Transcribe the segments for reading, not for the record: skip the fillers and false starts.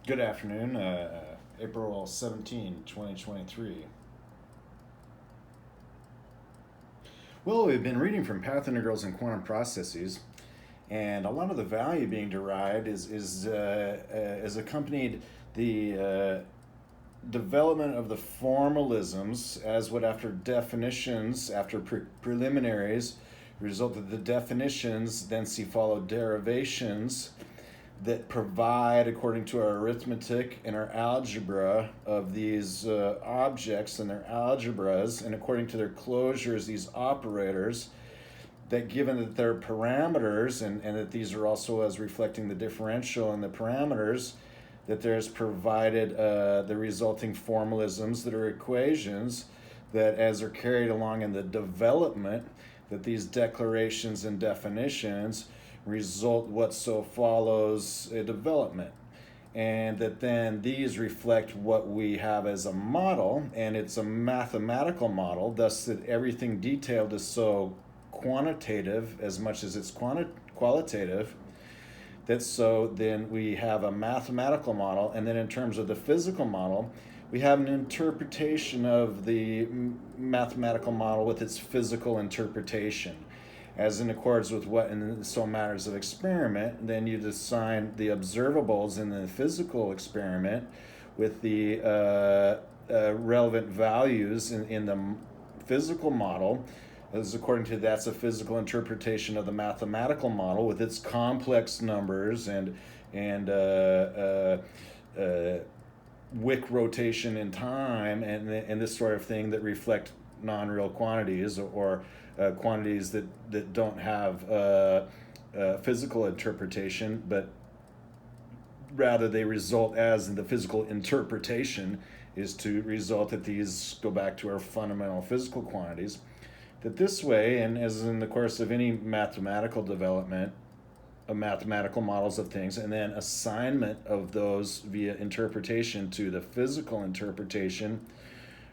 Good afternoon, April 17, 2023. Well, we've been reading from path integrals and quantum processes, and a lot of the value being derived is accompanied the development of the formalisms as what after definitions, after preliminaries, result of the definitions, then see follow derivations that provide, according to our arithmetic and our algebra of these objects and their algebras, and according to their closures, these operators, that given that they're parameters and that these are also as reflecting the differential and the parameters, that there's provided the resulting formalisms that are equations that as are carried along in the development, that these declarations and definitions result what so follows a development, and that then these reflect what we have as a model, and it's a mathematical model, thus that everything detailed is so quantitative as much as it's qualitative, that so then we have a mathematical model, and then in terms of the physical model, we have an interpretation of the mathematical model with its physical interpretation. As in accordance with what in so matters of experiment, then you assign the observables in the physical experiment with the relevant values in the physical model, as according to that's a physical interpretation of the mathematical model with its complex numbers and Wick rotation in time and this sort of thing that reflect non-real quantities or quantities that don't have physical interpretation, but rather they result as in the physical interpretation is to result that these go back to our fundamental physical quantities. That this way, and as in the course of any mathematical development, of mathematical models of things, and then assignment of those via interpretation to the physical interpretation,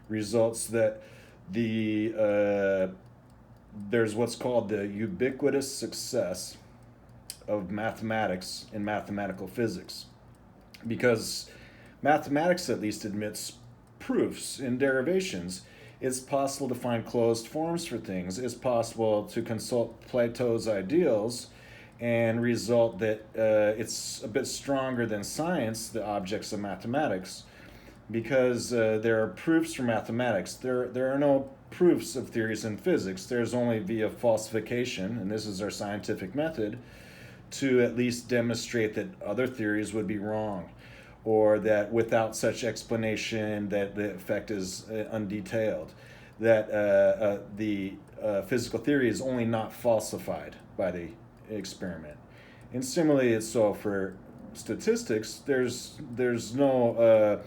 results that there's what's called the ubiquitous success of mathematics in mathematical physics, because mathematics at least admits proofs in derivations. It's possible to find closed forms for things. It's possible to consult Plato's ideals and result that it's a bit stronger than science, the objects of mathematics, because there are proofs for mathematics. There are no proofs of theories in physics. There's only via falsification, and this is our scientific method, to at least demonstrate that other theories would be wrong, or that without such explanation that the effect is undetailed, that the physical theory is only not falsified by the experiment. And similarly, it's so for statistics. There's no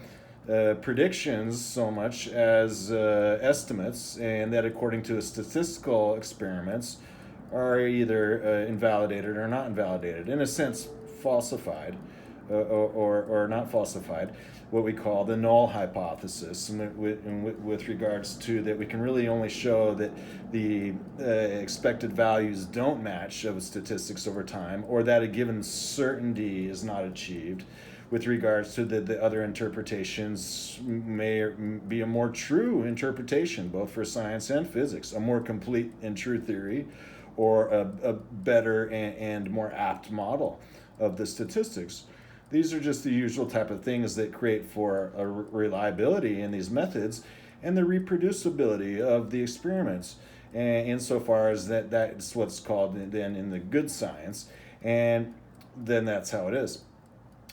predictions so much as estimates, and that according to statistical experiments are either invalidated or not invalidated, in a sense falsified or not falsified, what we call the null hypothesis, and with regards to that we can really only show that the expected values don't match of statistics over time, or that a given certainty is not achieved. With regards to the other interpretations may be a more true interpretation, both for science and physics, a more complete and true theory, or a better and more apt model of the statistics. These are just the usual type of things that create for a reliability in these methods and the reproducibility of the experiments, and insofar as that's what's called then in the good science, and then that's how it is.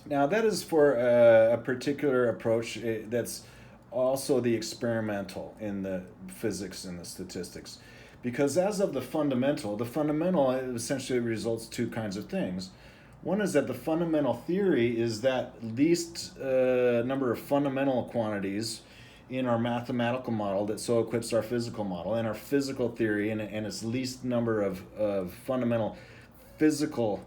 Now, that is for a particular approach that's also the experimental in the physics and the statistics. Because as of the fundamental essentially results two kinds of things. One is that the fundamental theory is that least number of fundamental quantities in our mathematical model that so equips our physical model, and our physical theory and its least number of fundamental physical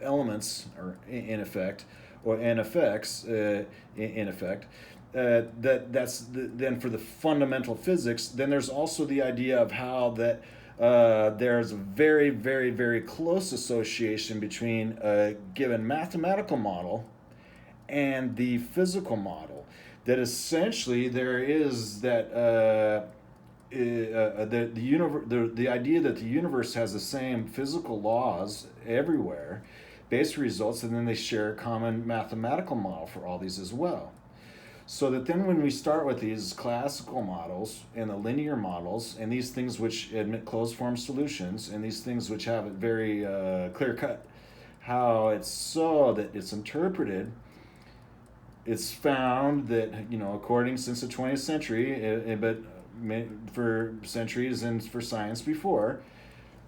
elements, or in effect, or n effects in effect. Then for the fundamental physics. Then there's also the idea of how that there's a very, very close association between a given mathematical model and the physical model. That essentially there is that the idea that the universe has the same physical laws everywhere, base results, and then they share a common mathematical model for all these as well. So that then when we start with these classical models and the linear models and these things which admit closed form solutions and these things which have it very clear cut how it's so that it's interpreted, it's found that, according since the 20th century, but for centuries and for science before,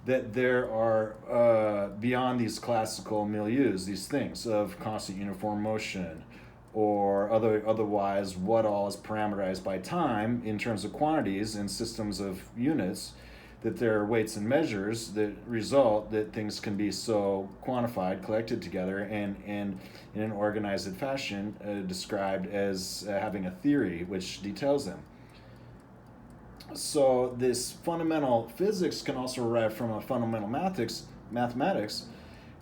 that there are beyond these classical milieus, these things of constant uniform motion, or otherwise what all is parameterized by time in terms of quantities and systems of units, that there are weights and measures that result that things can be so quantified, collected together, and in an organized fashion described as having a theory which details them. So this fundamental physics can also derive from a fundamental mathematics,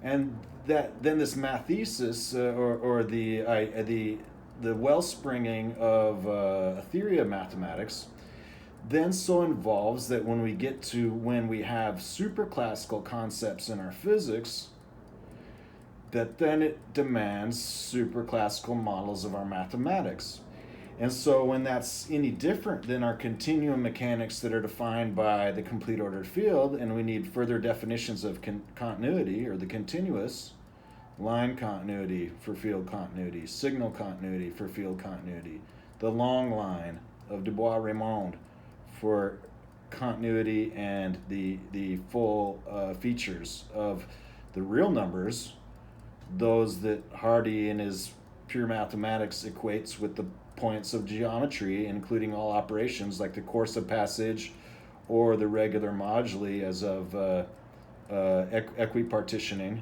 and that then this mathesis or the wellspringing of a theory of mathematics then so involves that when we have superclassical concepts in our physics, that then it demands superclassical models of our mathematics. And so when that's any different than our continuum mechanics that are defined by the complete ordered field, and we need further definitions of continuity, or the continuous, line continuity for field continuity, signal continuity for field continuity, the long line of Dubois-Reymond for continuity, and the full features of the real numbers, those that Hardy in his pure mathematics equates with the points of geometry, including all operations like the course of passage or the regular moduli as of equipartitioning.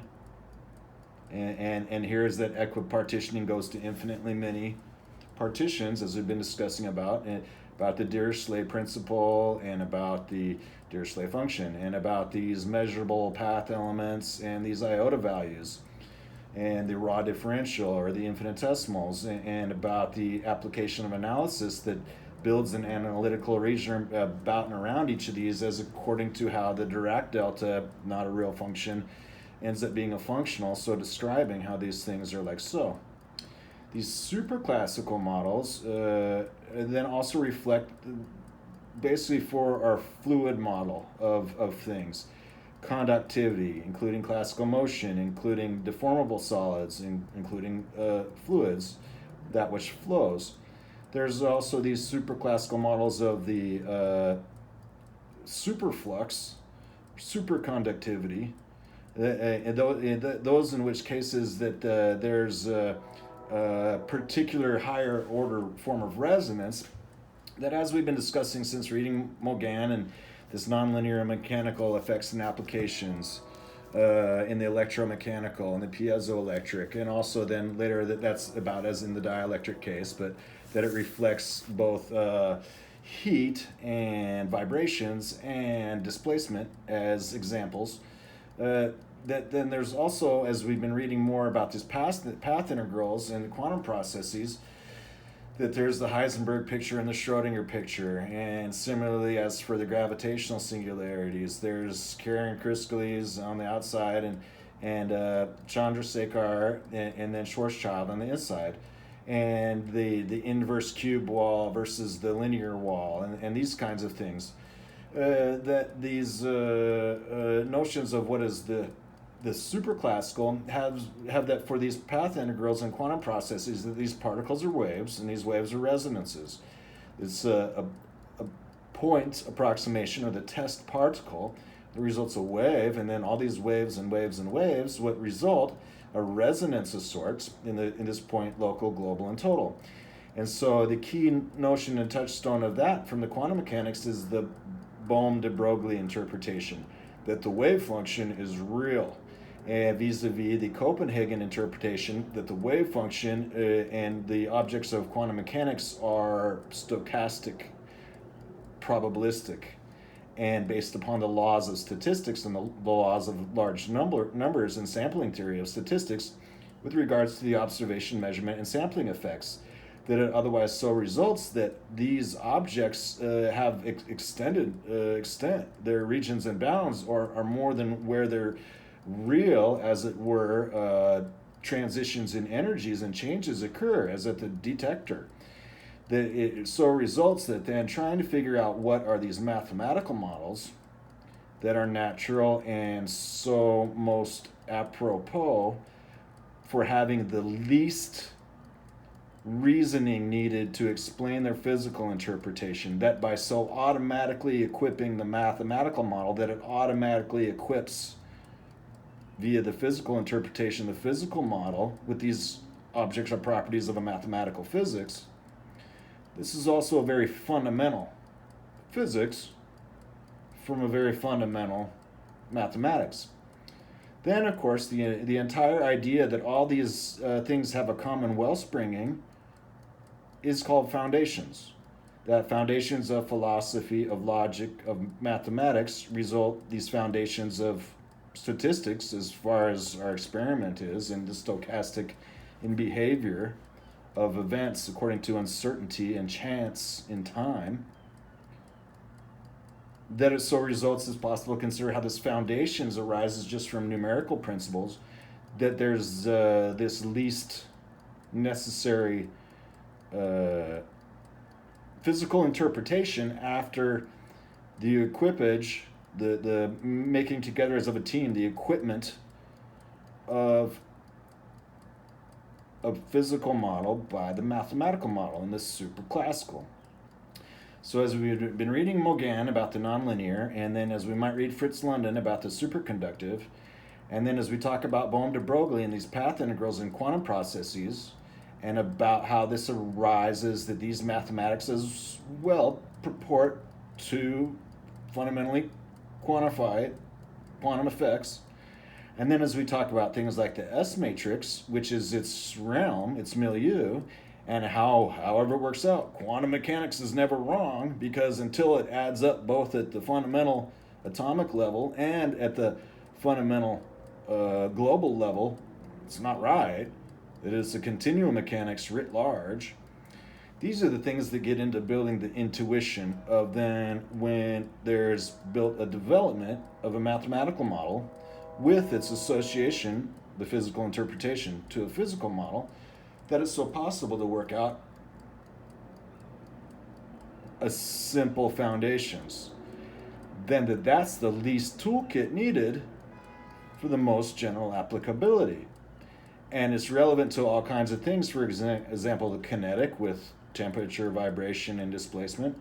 And here is that equipartitioning goes to infinitely many partitions, as we've been discussing about the Dirichlet principle, and about the Dirichlet function, and about these measurable path elements and these iota values, and the raw differential or the infinitesimals, and about the application of analysis that builds an analytical region about and around each of these, as according to how the Dirac delta, not a real function, ends up being a functional, so describing how these things are like so. These superclassical models then also reflect basically for our fluid model of things. Conductivity, including classical motion, including deformable solids, including fluids, that which flows. There's also these superclassical models of the superflux, superconductivity, those in which cases that there's a particular higher order form of resonance that, as we've been discussing since reading Mogan and this nonlinear mechanical effects and applications in the electromechanical and the piezoelectric, and also then later that's about as in the dielectric case, but that it reflects both heat and vibrations and displacement as examples. That then there's also, as we've been reading more about these path integrals and quantum processes, that there's the Heisenberg picture and the Schrodinger picture, and similarly as for the gravitational singularities, there's Karen-Kriskales on the outside, and Chandrasekhar, and then Schwarzschild on the inside, and the inverse cube wall versus the linear wall, and these kinds of things. That these notions of what is the superclassical have that for these path integrals and quantum processes, that these particles are waves and these waves are resonances. It's a point approximation, or the test particle that results a wave, and then all these waves and waves and waves what result a resonance of sorts in this point, local, global, and total. And so the key notion and touchstone of that from the quantum mechanics is the Bohm de Broglie interpretation, that the wave function is real, and vis-a-vis the Copenhagen interpretation that the wave function and the objects of quantum mechanics are stochastic, probabilistic, and based upon the laws of statistics and the laws of large numbers and sampling theory of statistics, with regards to the observation, measurement, and sampling effects, that it otherwise so results that these objects have extended extent, their regions and bounds are more than where their real, as it were, transitions in energies and changes occur, as at the detector. That it so results that then trying to figure out what are these mathematical models that are natural and so most apropos for having the least reasoning needed to explain their physical interpretation, that by so automatically equipping the mathematical model that it automatically equips via the physical interpretation the physical model with these objects or properties of a mathematical physics. This is also a very fundamental physics from a very fundamental mathematics. Then, of course, the entire idea that all these things have a common wellspringing is called foundations. That foundations of philosophy, of logic, of mathematics result these foundations of statistics, as far as our experiment is, and the stochastic in behavior of events according to uncertainty and chance in time. That it so results as possible to consider how this foundations arises just from numerical principles, that there's this least necessary physical interpretation after the equipage, the making together as of a team, the equipment of a physical model by the mathematical model in the superclassical. So as we've been reading Mogan about the nonlinear, and then as we might read Fritz London about the superconductive, and then as we talk about Bohm de Broglie and these path integrals in quantum processes, and about how this arises, that these mathematics as well purport to fundamentally quantify quantum effects. And then as we talk about things like the S matrix, which is its realm, its milieu, and how, however it works out, quantum mechanics is never wrong, because until it adds up both at the fundamental atomic level and at the fundamental global level, it's not right. It is the continuum mechanics writ large. These are the things that get into building the intuition of then when there's built a development of a mathematical model with its association, the physical interpretation, to a physical model, that it's so possible to work out a simple foundations. Then that's the least toolkit needed for the most general applicability. And it's relevant to all kinds of things. For example, the kinetic with temperature, vibration, and displacement.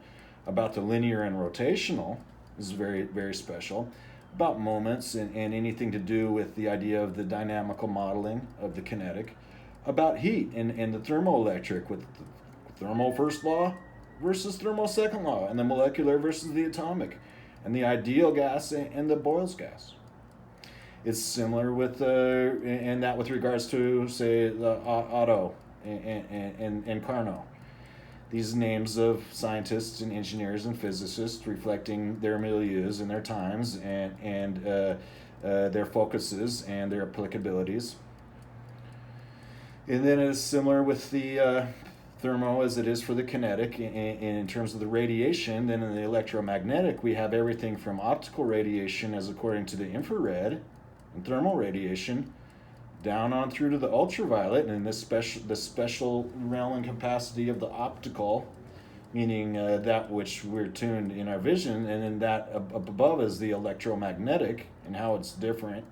About the linear and rotational is very, very special. About moments and anything to do with the idea of the dynamical modeling of the kinetic. About heat and the thermoelectric with the thermal first law versus thermal second law, and the molecular versus the atomic, and the ideal gas and the Boyle's gas. It's similar with and that with regards to, say, the Otto and Carnot. These names of scientists and engineers and physicists reflecting their milieus and their times and their focuses and their applicabilities. And then it's similar with the thermo as it is for the kinetic. In terms of the radiation, then in the electromagnetic, we have everything from optical radiation as according to the infrared and thermal radiation, down on through to the ultraviolet, and in this the special realm and capacity of the optical, meaning that which we're tuned in our vision, and then that up above is the electromagnetic and how it's different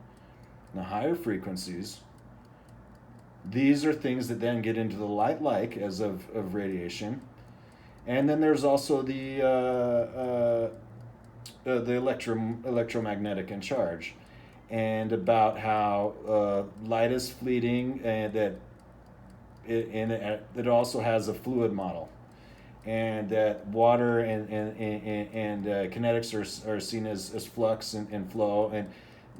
in the higher frequencies. These are things that then get into the light-like as of radiation. And then there's also the electromagnetic and charge, and about how light is fleeting, and that it also has a fluid model, and that water and kinetics are seen as flux and flow, and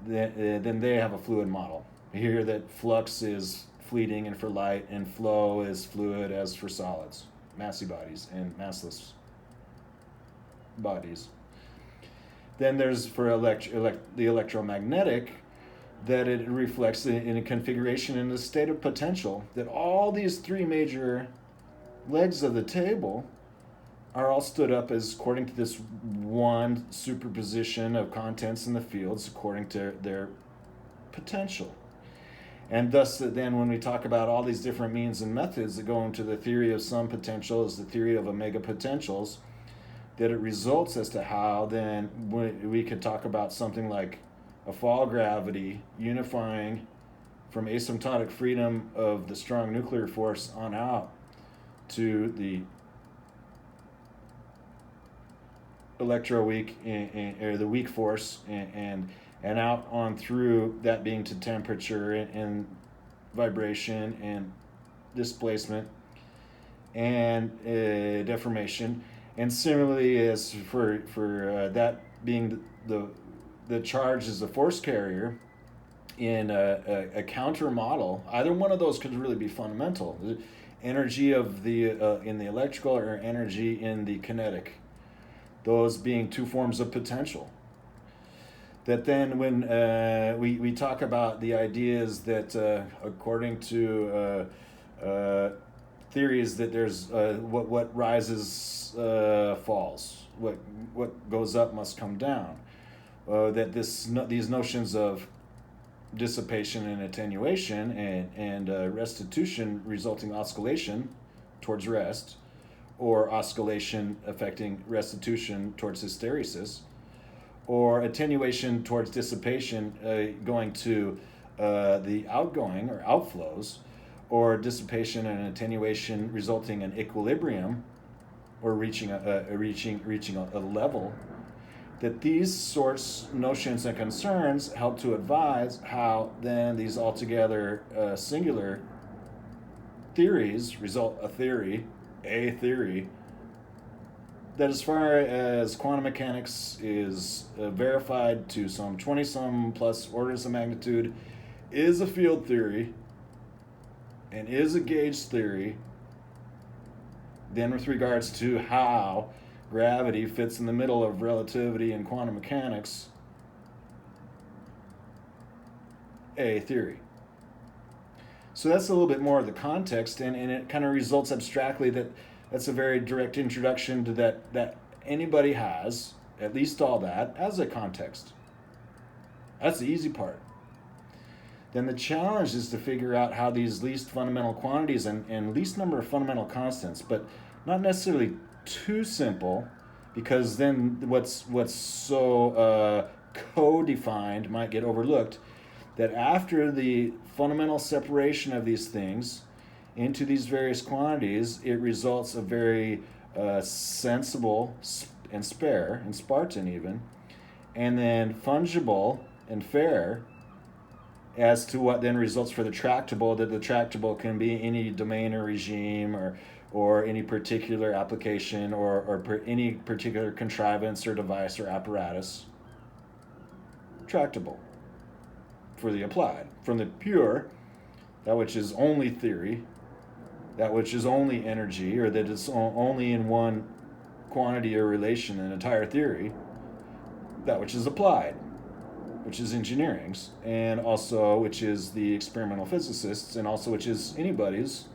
then they have a fluid model. Here that flux is fleeting and for light, and flow is fluid as for solids, massy bodies and massless bodies. Then there's for the electromagnetic, that it reflects in a configuration in the state of potential, that all these three major legs of the table are all stood up as according to this one superposition of contents in the fields according to their potential. And thus, then, when we talk about all these different means and methods that go into the theory of sum potentials, the theory of omega potentials, that it results as to how then we could talk about something like a fall gravity unifying from asymptotic freedom of the strong nuclear force on out to the electroweak or the weak force and out on through that being to temperature and vibration and displacement and deformation. And similarly, as for that being the charge as a force carrier in a counter model, either one of those could really be fundamental. The energy of the in the electrical or energy in the kinetic, those being two forms of potential. That then when we talk about the ideas that according to theories that there's what rises falls, what goes up must come down, that these notions of dissipation and attenuation and restitution resulting oscillation towards rest, or oscillation affecting restitution towards hysteresis, or attenuation towards dissipation going to the outgoing or outflows, or dissipation and attenuation resulting in equilibrium or reaching a level, that these sorts notions and concerns help to advise how then these altogether singular theories result a theory that, as far as quantum mechanics is verified to some 20 some plus orders of magnitude, is a field theory and is a gauge theory. Then with regards to how gravity fits in the middle of relativity and quantum mechanics, a theory. So that's a little bit more of the context, and it kind of results abstractly that that's a very direct introduction to that anybody has, at least all that, as a context. That's the easy part. Then the challenge is to figure out how these least fundamental quantities and least number of fundamental constants, but not necessarily too simple, because then what's so co-defined might get overlooked, that after the fundamental separation of these things into these various quantities, it results a very sensible and spare and Spartan even, and then fungible and fair as to what then results for the tractable, that the tractable can be any domain or regime or any particular application or any particular contrivance or device or apparatus. Tractable for the applied. From the pure, that which is only theory, that which is only energy, or that is only in one quantity or relation in entire theory, that which is applied, which is engineering's, and also which is the experimental physicists, and also which is anybody's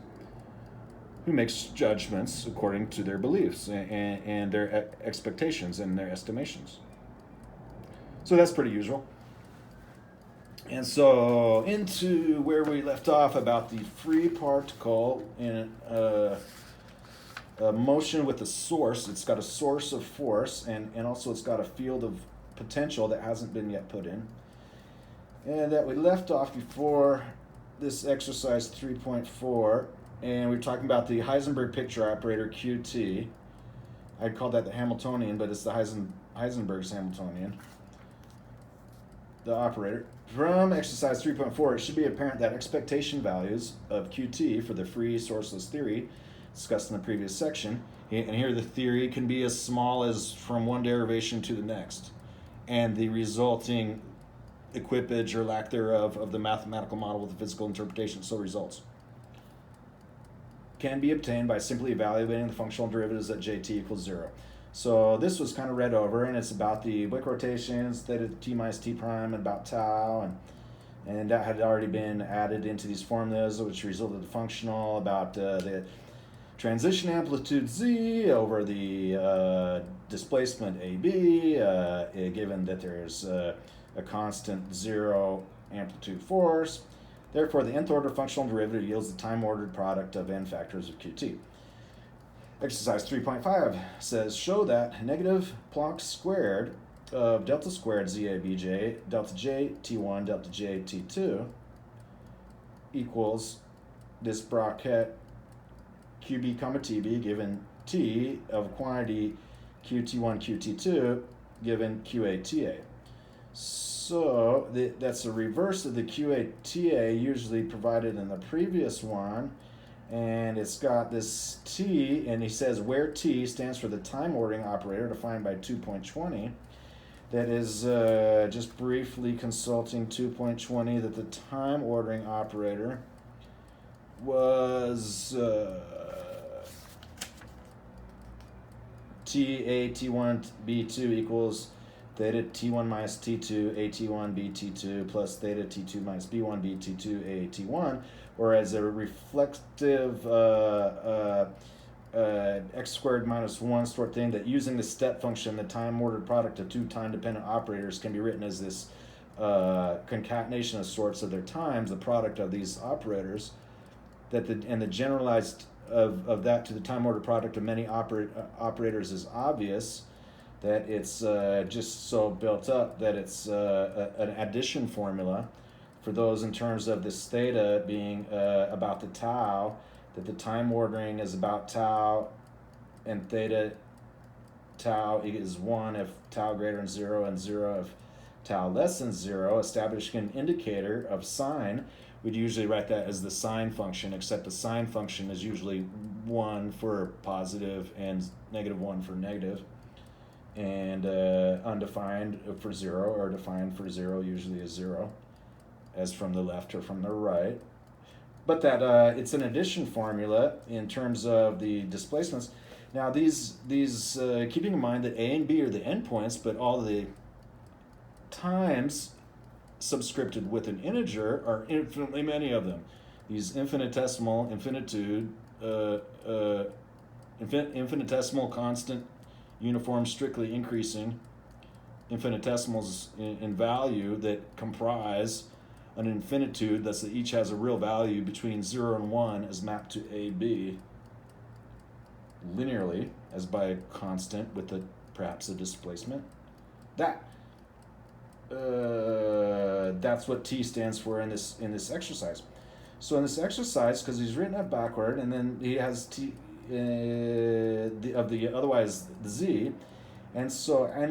who makes judgments according to their beliefs and their expectations and their estimations. So that's pretty usual. And so into where we left off about the free particle in a motion with a source. It's got a source of force, and also it's got a field of potential that hasn't been yet put in. And that we left off before this exercise 3.4, and we were talking about the Heisenberg picture operator QT. I'd call that the Hamiltonian, but it's the Heisenberg's Hamiltonian, the operator. From exercise 3.4, it should be apparent that expectation values of QT for the free sourceless theory discussed in the previous section, and here the theory can be as small as from one derivation to the next, and the resulting equipage or lack thereof of the mathematical model with the physical interpretation so results can be obtained by simply evaluating the functional derivatives at jt equals 0. So this was kind of read over, and it's about the Wick rotations, theta t minus t prime, and about tau, And that had already been added into these formulas, which resulted in the functional about the transition amplitude z over the displacement AB, given that there's a constant zero amplitude force. Therefore, the nth order functional derivative yields the time-ordered product of n factors of qt. Exercise 3.5 says, show that negative Planck squared of delta squared ZABJ, delta J T1, delta J T2 equals this bracket QB comma TB given T of quantity QT1, QT2 given QATA. So that's a reverse of the QATA usually provided in the previous one. And it's got this T, and he says where T stands for the time ordering operator defined by 2.20. That is just briefly consulting 2.20 that the time ordering operator was TA T1 B2 equals theta T1 minus T2 AT1 BT2 plus theta T2 minus B1 BT2 AT1, or as a reflective x squared minus 1 sort of thing, that using the step function, the time ordered product of two time dependent operators can be written as this concatenation of sorts of their times, the product of these operators, and the generalized of that to the time ordered product of many operators is obvious, that it's just so built up that it's an addition formula for those in terms of this theta being about the tau, that the time ordering is about tau, and theta tau is 1 if tau greater than 0 and 0 if tau less than 0, establishing an indicator of sign. We'd usually write that as the sine function, except the sine function is usually 1 for positive and -1 for negative, and undefined for 0, or defined for 0 usually is 0, as from the left or from the right. But that it's an addition formula in terms of the displacements. Now these keeping in mind that A and B are the endpoints, but all the times subscripted with an integer are infinitely many of them. These infinitesimal, infinitesimal constant, uniform, strictly increasing infinitesimals in value that comprise an infinitude thus that each has a real value between 0 and 1 is mapped to AB linearly as by a constant with perhaps a displacement. That's what T stands for in this exercise. So in this exercise, because he's written it backward, and then he has T otherwise the Z, and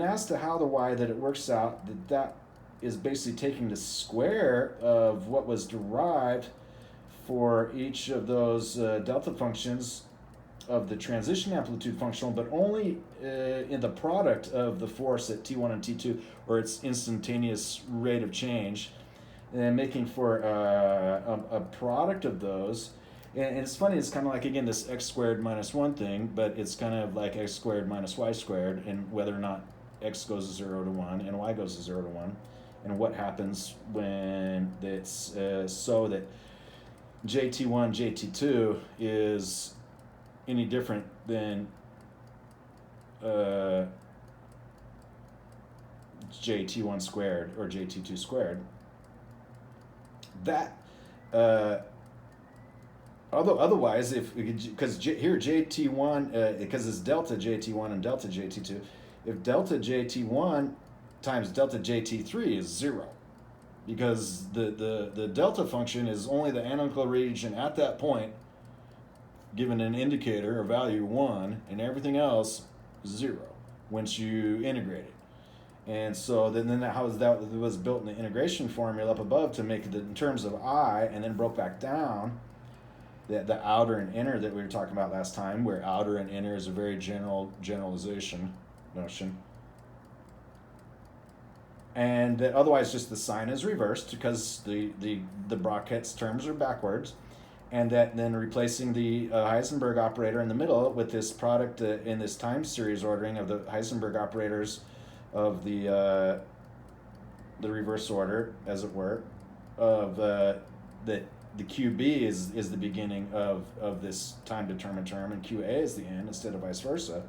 as to how the Y that it works out, that is basically taking the square of what was derived for each of those delta functions of the transition amplitude functional, but only in the product of the force at T1 and T2, or its instantaneous rate of change, and making for a product of those. And it's funny, it's kind of like, again, this x squared minus 1 thing, but it's kind of like x squared minus y squared, and whether or not x goes to 0 to 1 and y goes to 0 to 1, and what happens when it's so that JT1, JT2 is any different than JT1 squared or JT2 squared. That although otherwise, because here JT1 because it's delta JT1 and delta JT2, if delta JT1 times delta JT3 is 0, because the delta function is only the analytical region at that point, given an indicator or value 1, and everything else 0 once you integrate it. And so then that was built in the integration formula up above to make it in terms of I, and then broke back down the outer and inner that we were talking about last time, where outer and inner is a very generalization notion. And that otherwise just the sign is reversed because the brackets terms are backwards, and that then replacing the Heisenberg operator in the middle with this product in this time series ordering of the Heisenberg operators of the reverse order, as it were, of that the QB is the beginning of this time determined term and QA is the end instead of vice versa.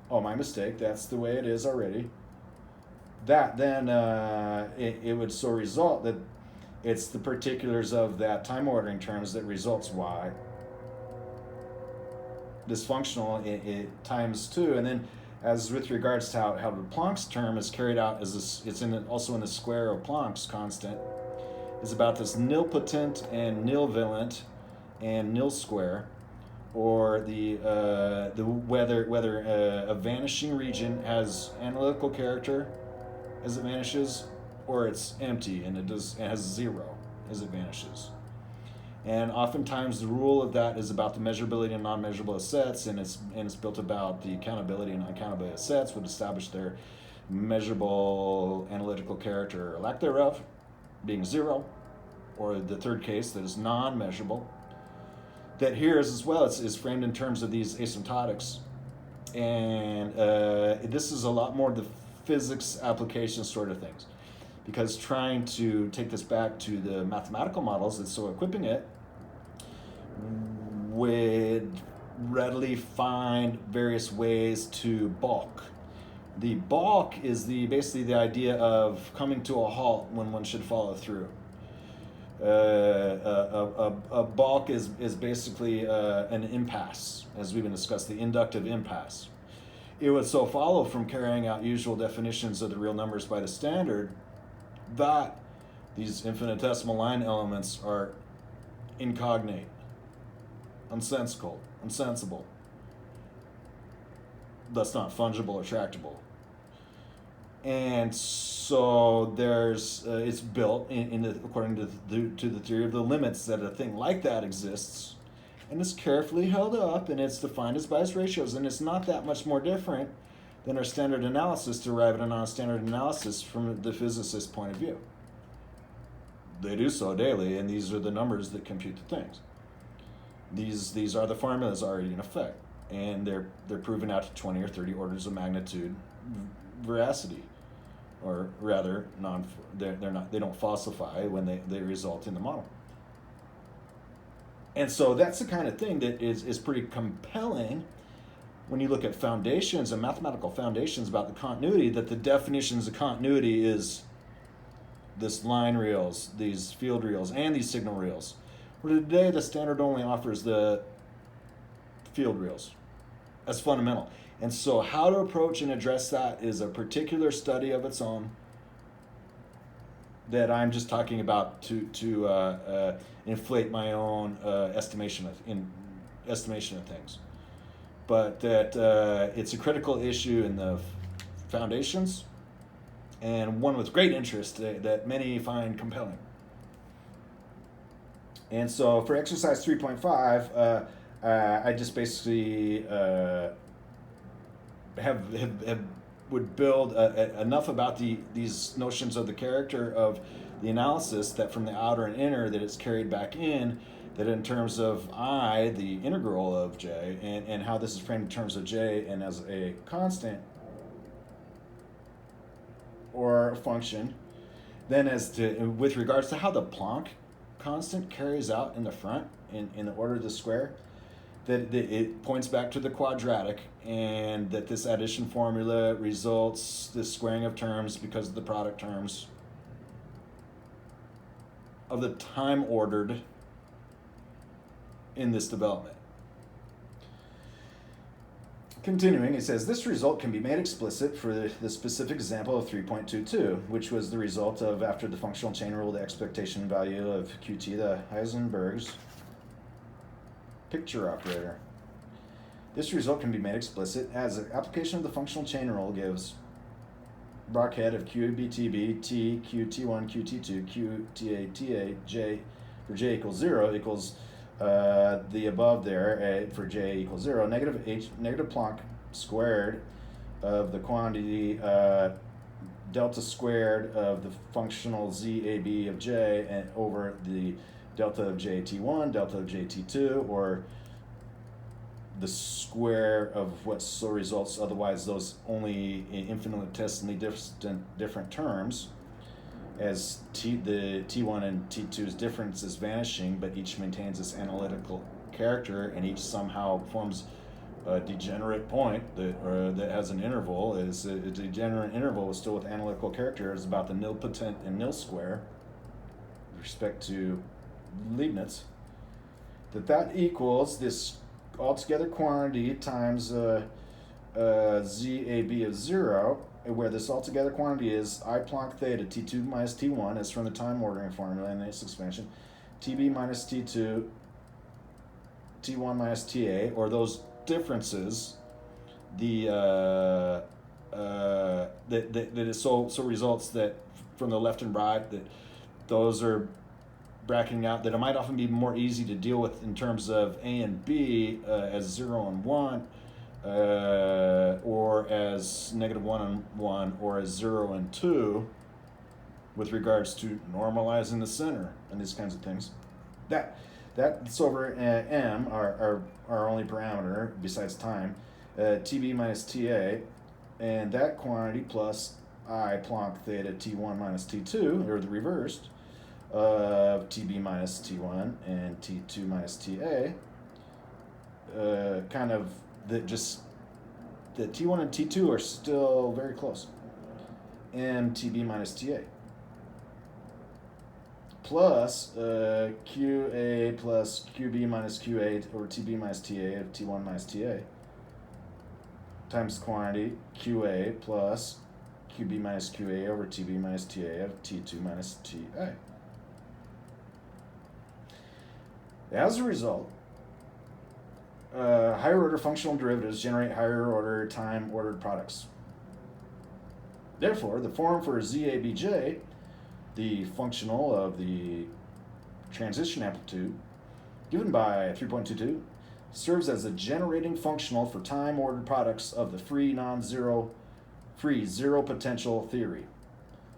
Oh, my mistake. That's the way it is already. That then it would so result that it's the particulars of that time ordering terms that results Y. This functional it times 2, and then as with regards to how the Planck's term is carried out as this, it's also in the square of Planck's constant, is about this nilpotent and nilvalent and nil square, or the whether a vanishing region has analytical character as it vanishes, or it's empty and it has 0 as it vanishes. And oftentimes the rule of that is about the measurability and non-measurable of sets, and it's built about the countability and uncountability of sets would establish their measurable analytical character or lack thereof being 0, or the third case that is non-measurable. That here is as well, is framed in terms of these asymptotics, and this is a lot more the physics application sort of things, because trying to take this back to the mathematical models that's so equipping it would readily find various ways to balk. The balk is basically the idea of coming to a halt when one should follow through. A balk is basically an impasse, as we've been discussed, the inductive impasse. It would so follow from carrying out usual definitions of the real numbers by the standard that these infinitesimal line elements are incognate, unsensible, thus not fungible or tractable. And so there's it's built according to the theory of the limits that a thing like that exists, and it's carefully held up, and it's defined as bias ratios, and it's not that much more different than our standard analysis to arrive at a non-standard analysis from the physicist's point of view. They do so daily, and these are the numbers that compute the things. These are the formulas already in effect, and they're proven out to 20 or 30 orders of magnitude veracity, or rather they don't falsify when they result in the model. And so that's the kind of thing that is pretty compelling when you look at foundations and mathematical foundations about the continuity, that the definitions of continuity is this line reals, these field reals, and these signal reals. Where today the standard only offers the field reals as fundamental. And so how to approach and address that is a particular study of its own that I'm just talking about to inflate my own estimation of things. But that it's a critical issue in the foundations, and one with great interest that many find compelling. And so for exercise 3.5, I just basically would build enough about these notions of the character of the analysis that from the outer and inner that it's carried back in, that in terms of I, the integral of J, and how this is framed in terms of J and as a constant or a function, then with regards to how the Planck constant carries out in the front in the order of the square, that it points back to the quadratic, and that this addition formula results this squaring of terms because of the product terms of the time ordered in this development. Continuing, it says, this result can be made explicit for the specific example of 3.22, which was the result of, after the functional chain rule, the expectation value of Qt, the Heisenberg's picture operator. This result can be made explicit as the application of the functional chain rule gives bracket of QBTB, T, QT1, QT2, QTA, J, for J equals 0 equals the above there for J equals 0, negative Planck squared of the quantity delta squared of the functional ZAB of J and over the delta of JT1, delta of JT2, or the square of what so results, otherwise those only infinitesimally different terms, as the T1 and T2's difference is vanishing, but each maintains its analytical character, and each somehow forms a degenerate point that has an interval. Is a degenerate interval is still with analytical character is about the nilpotent and nil square with respect to Leibniz. That equals this altogether quantity times ZAB of 0, where this altogether quantity is I Planck theta T2 minus T1 as from the time ordering formula in this expansion, TB minus T2, T1 minus TA, or those differences, that is so results that from the left and right that those are bracketing out, that it might often be more easy to deal with in terms of A and B as 0 and 1, or as -1 and 1, or as 0 and 2, with regards to normalizing the center and these kinds of things. That's over M, our only parameter besides time, TB minus TA, and that quantity plus I Planck theta T1 minus T2, or the reversed, of TB minus T1 and T2 minus TA, kind of the T1 and T2 are still very close. MTB minus TA. Plus QA plus QB minus QA over TB minus TA of T1 minus TA times quantity QA plus QB minus QA over TB minus TA of T2 minus TA. As a result, higher order functional derivatives generate higher order time ordered products. Therefore, the form for ZABJ, the functional of the transition amplitude, given by 3.22, serves as a generating functional for time ordered products of the free zero potential theory.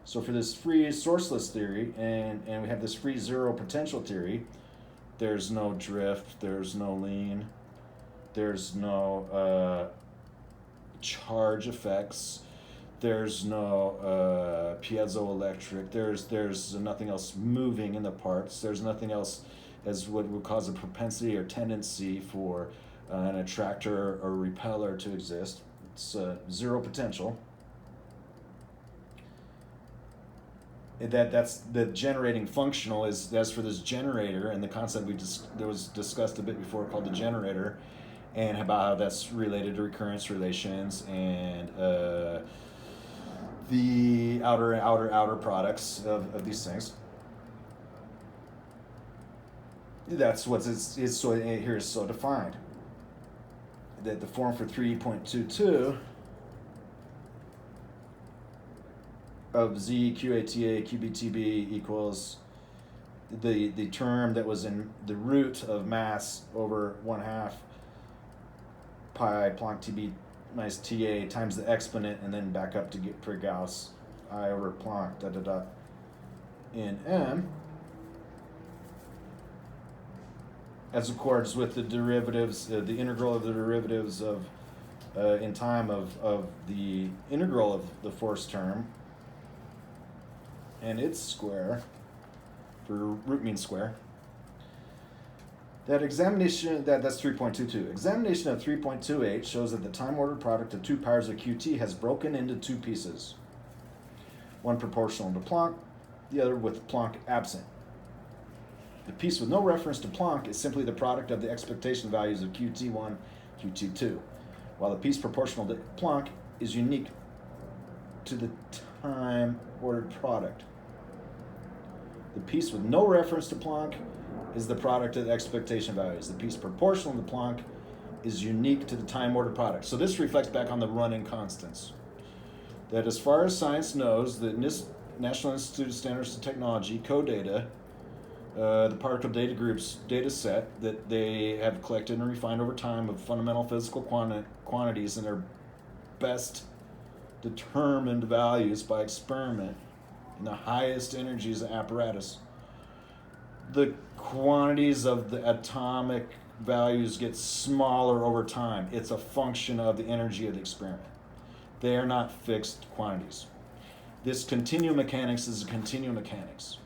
So for this free sourceless theory, and we have this free zero potential theory, there's no drift, there's no lean, there's no charge effects, there's no piezoelectric, there's nothing else moving in the parts, there's nothing else as what would cause a propensity or tendency for an attractor or repeller to exist. It's zero potential. That's the generating functional is as for this generator, and the concept that was discussed a bit before called the generator, and about how that's related to recurrence relations and the outer products of these things. That's what is so here is so defined. That the form for 3.22 of Z QATA QBTB equals the term that was in the root of mass over 1/2 pi Planck TB minus TA times the exponent, and then back up to get per Gauss I over Planck in M, as accords with the derivatives, the integral of the derivatives of in time of the integral of the force term and its square for root mean square. That's 3.22. Examination of 3.28 shows that the time ordered product of two powers of QT has broken into two pieces, one proportional to Planck, the other with Planck absent. The piece with no reference to Planck is simply the product of the expectation values of QT1, QT2, while the piece proportional to Planck is unique to the time ordered product. The piece with no reference to Planck is the product of the expectation values. The piece proportional to Planck is unique to the time ordered product. So this reflects back on the running constants. That as far as science knows, the National Institute of Standards and Technology, CODATA, the particle data group's data set that they have collected and refined over time of fundamental physical quantities and their best determined values by experiment in the highest energies of apparatus. The quantities of the atomic values get smaller over time. It's a function of the energy of the experiment. They are not fixed quantities. This continuum mechanics is a continuum mechanics.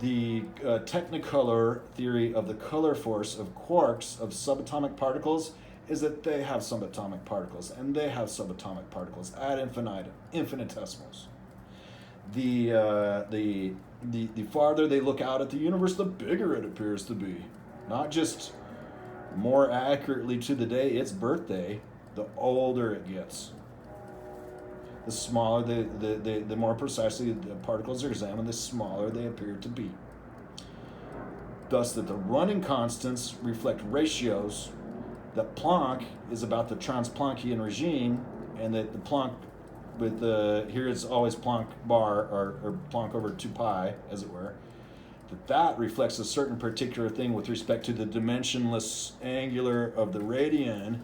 The technicolor theory of the color force of quarks, of subatomic particles, is that they have subatomic particles, and they have subatomic particles ad infinitum, infinitesimals. The farther they look out at the universe, the bigger it appears to be. Not just more accurately to the day its birthday, the older it gets. The smaller, the more precisely the particles are examined, the smaller they appear to be. Thus, that the running constants reflect ratios, that Planck is about the trans-Planckian regime, and that the Planck, with the, here it's always Planck bar, or Planck over 2 pi, as it were, that reflects a certain particular thing with respect to the dimensionless angular of the radian,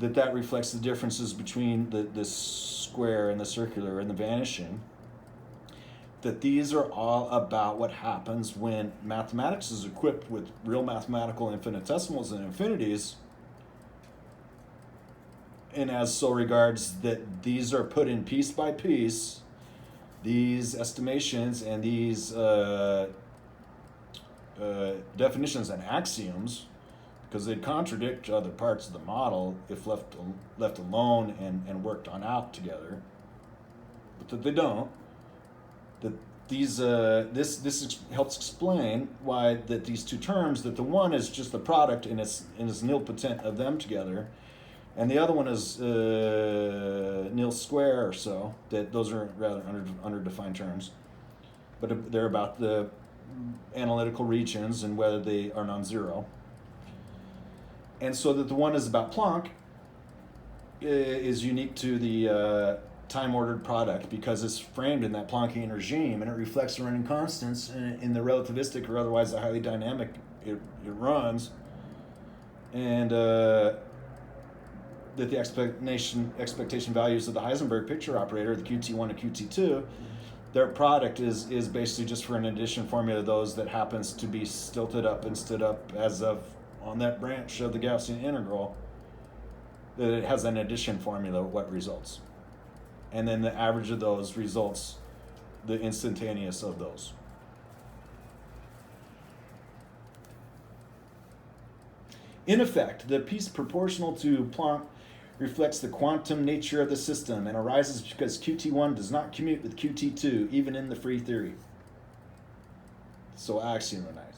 that reflects the differences between the square and the circular and the vanishing, that these are all about what happens when mathematics is equipped with real mathematical infinitesimals and infinities, and as so regards that these are put in piece by piece, these estimations and these definitions and axioms, because they'd contradict other parts of the model if left alone and worked on out together, but that they don't. That these this helps explain why that these two terms, that the one is just the product and it's nilpotent of them together, and the other one is nil square or so. That those are rather underdefined terms, but they're about the analytical regions and whether they are non-zero. And so that the one is about Planck is unique to the time-ordered product because it's framed in that Planckian regime, and it reflects the running constants in the relativistic or otherwise the highly dynamic it runs, and that the expectation values of the Heisenberg picture operator, the QT1 and QT2, their product is basically just for an addition formula of those that happens to be stilted up and stood up as of on that branch of the Gaussian integral, that it has an addition formula of what results. And then the average of those results the instantaneous of those. In effect, the piece proportional to Planck reflects the quantum nature of the system and arises because QT1 does not commute with QT2 even in the free theory. So axiomatized.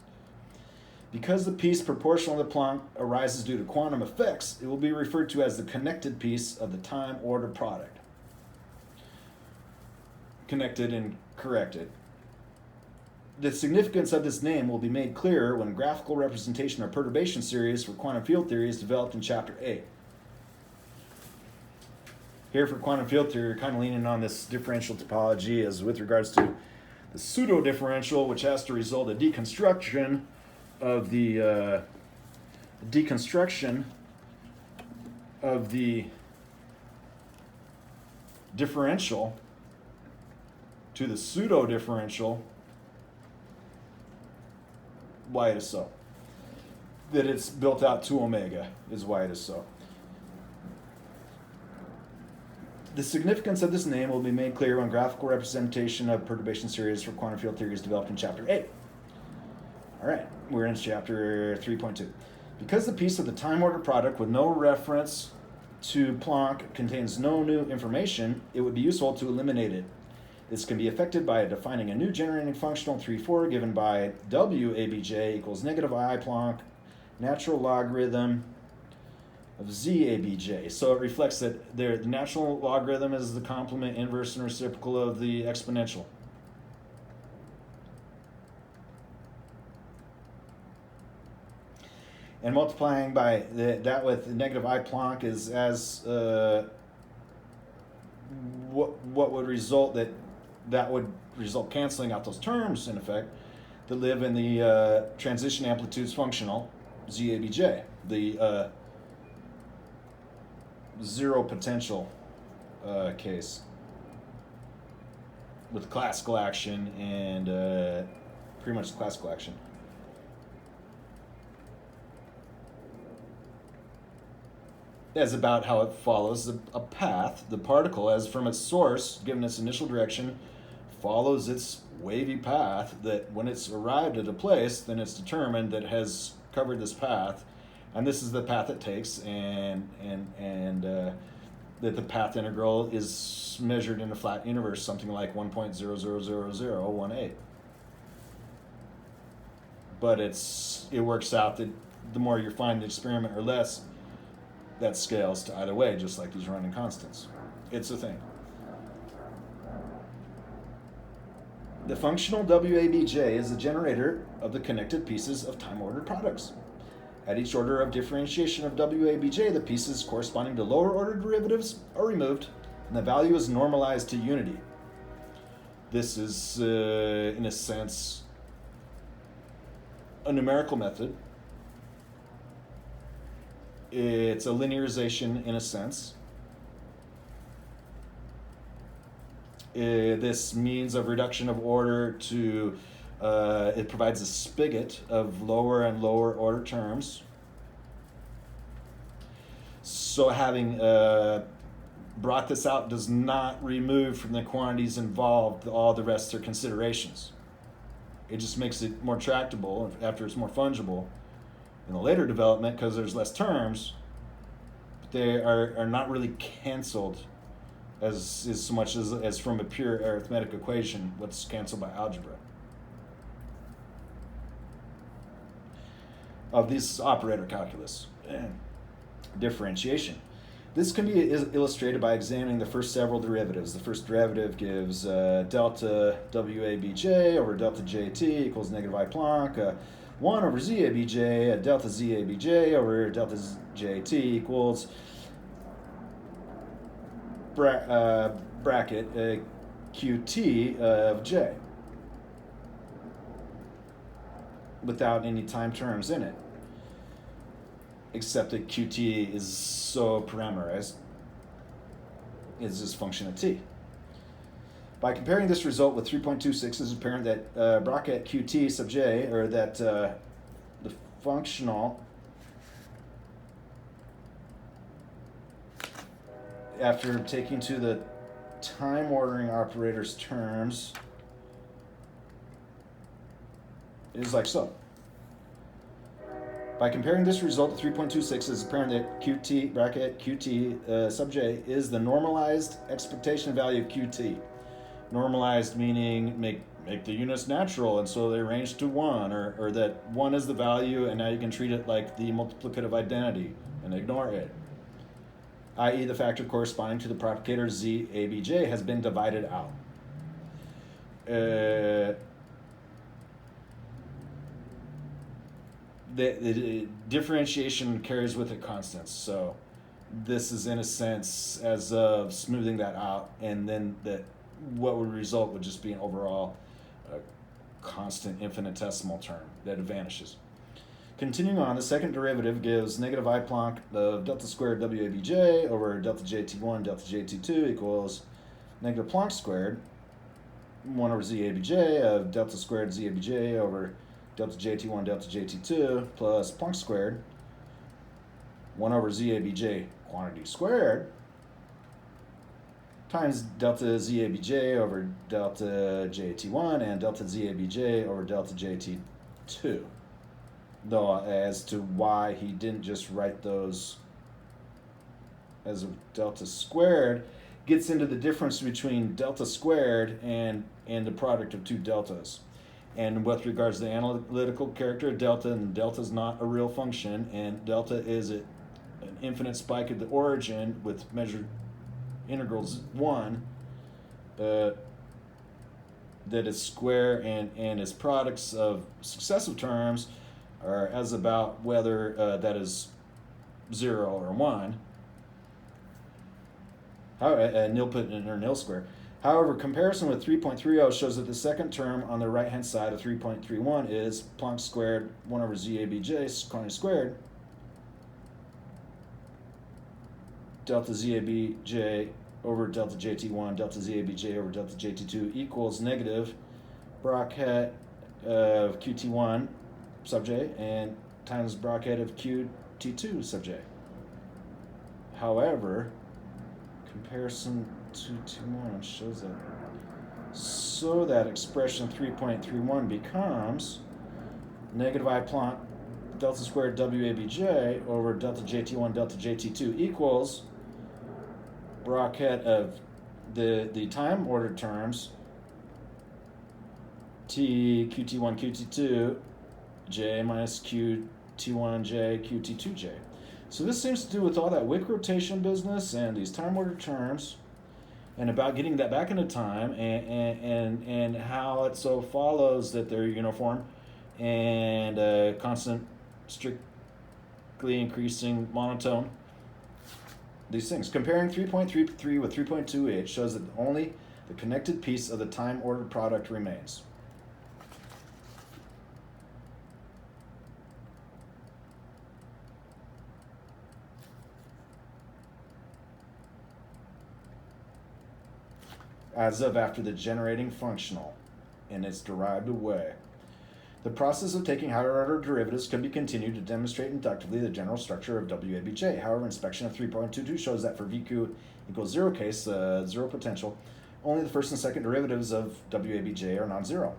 Because the piece proportional to Planck arises due to quantum effects, it will be referred to as the connected piece of the time-order product. Connected and corrected. The significance of this name will be made clearer when graphical representation of perturbation series for quantum field theory is developed in Chapter 8. Here for quantum field theory, we're kind of leaning on this differential topology as with regards to the pseudo-differential, which has to result in deconstruction of the differential to the pseudo-differential, why it is so. That it's built out to omega is why it is so. The significance of this name will be made clear when graphical representation of perturbation series for quantum field theory is developed in Chapter 8. All right, we're in Chapter 3.2. Because the piece of the time-order product with no reference to Planck contains no new information, it would be useful to eliminate it. This can be effected by defining a new generating functional 3-4 given by WABJ equals negative I Planck natural logarithm of ZABJ. So it reflects that the natural logarithm is the complement, inverse, and reciprocal of the exponential. And multiplying by that with negative I Planck is as what would result that would result canceling out those terms, in effect, that live in the transition amplitudes functional, ZABJ, the zero potential case with classical action and pretty much classical action. as about how it follows a path. The particle, as from its source, given its initial direction, follows its wavy path, that when it's arrived at a place, then it's determined that it has covered this path, and this is the path it takes, and that the path integral is measured in a flat universe, something like 1.000018. But it works out that the more you find the experiment or less, that scales to either way, just like these running constants. It's a thing. The functional WABJ is the generator of the connected pieces of time-ordered products. At each order of differentiation of WABJ, the pieces corresponding to lower order derivatives are removed, and the value is normalized to unity. This is, in a sense, a numerical method. It's a linearization in a sense. This means of reduction of order to it provides a spigot of lower and lower order terms. So having brought this out does not remove from the quantities involved all the rest of their considerations. It just makes it more tractable after it's more fungible in the later development, because there's less terms, but they are not really canceled as so much as from a pure arithmetic equation, what's canceled by algebra. Of this operator calculus. Differentiation. This can be illustrated by examining the first several derivatives. The first derivative gives delta WABJ over delta JT equals negative I Planck. 1 over ZABJ, delta ZABJ over delta JT equals bracket QT of J, without any time terms in it, except that QT is so parameterized, it's just function of T. By comparing this result with 3.26, it is apparent that bracket QT sub J, or that the functional, after taking to the time ordering operator's terms, is like so. By comparing this result to 3.26, it is apparent that QT bracket QT sub J is the normalized expectation value of QT. Normalized meaning make the units natural, and so they range to 1, or that 1 is the value, and now you can treat it like the multiplicative identity and ignore it. I.e., the factor corresponding to the propagator ZABJ has been divided out. The differentiation carries with it constants, so this is in a sense as of smoothing that out, and then what would result would just be an overall constant infinitesimal term that vanishes. Continuing on, the second derivative gives negative I Planck of delta squared WABJ over delta JT1 delta JT2 equals negative Planck squared 1 over ZABJ of delta squared ZABJ over delta JT1 delta JT2 plus Planck squared 1 over ZABJ quantity squared times delta ZABJ over delta JT1 and delta ZABJ over delta JT2. Though as to why he didn't just write those as a delta squared gets into the difference between delta squared and the product of two deltas. And with regards to the analytical character of delta, and delta is not a real function, and delta is an infinite spike at the origin with measured integrals 1, that its square and its products of successive terms are as about whether that is 0 or 1. Nil put in or nil square. However, comparison with 3.30 shows that the second term on the right-hand side of 3.31 is Planck squared 1 over ZABJ quantity squared delta ZABJ over delta JT1 delta ZABJ over delta JT2 equals negative bracket of QT1 sub J and times bracket of QT2 sub J. However, comparison to 2 shows that. So that expression 3.31 becomes negative I plot delta squared WABJ over delta JT1 delta JT2 equals bracket of the time ordered terms T QT1 QT2 J minus QT1J QT2J. So this seems to do with all that wick rotation business and these time ordered terms and about getting that back into time and how it so follows that they're uniform and constant, strictly increasing monotone. These things. Comparing 3.33 with 3.28 shows that only the connected piece of the time-ordered product remains. As of after the generating functional in its derived way. The process of taking higher order derivatives can be continued to demonstrate inductively the general structure of WABJ. However, inspection of 3.22 shows that for VQ equals 0 case, zero potential, only the first and second derivatives of WABJ are non-zero.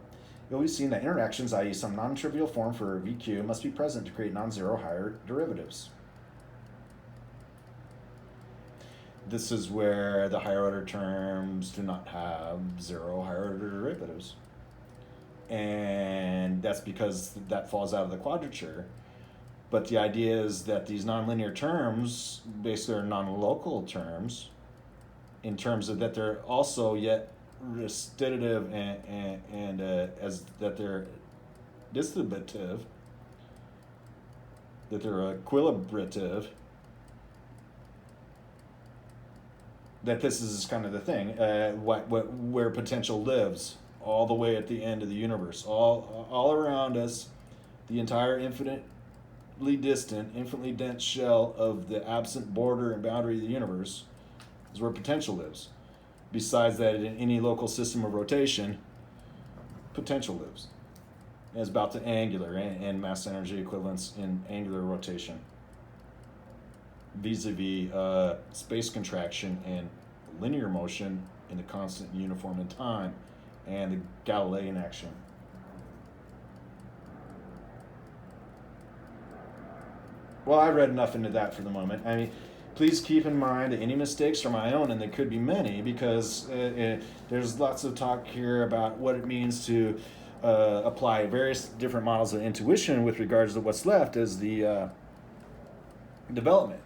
It will be seen that interactions, i.e. some non-trivial form for VQ, must be present to create non-zero higher derivatives. This is where the higher order terms do not have zero higher order derivatives. And that's because that falls out of the quadrature. But the idea is that these nonlinear terms basically are non-local terms in terms of that they're also yet restitutive and as that they're distributive, that they're equilibrative. That this is kind of the thing, where potential lives all the way at the end of the universe, all around us, the entire infinitely distant, infinitely dense shell of the absent border and boundary of the universe is where potential lives. Besides that, in any local system of rotation, potential lives. And it's about the angular and mass energy equivalence in angular rotation vis-a-vis space contraction and linear motion in the constant uniform in time and the Galilean action. Well, I read enough into that for the moment. I mean, please keep in mind that any mistakes are my own, and there could be many, because there's lots of talk here about what it means to apply various different models of intuition with regards to what's left as the development,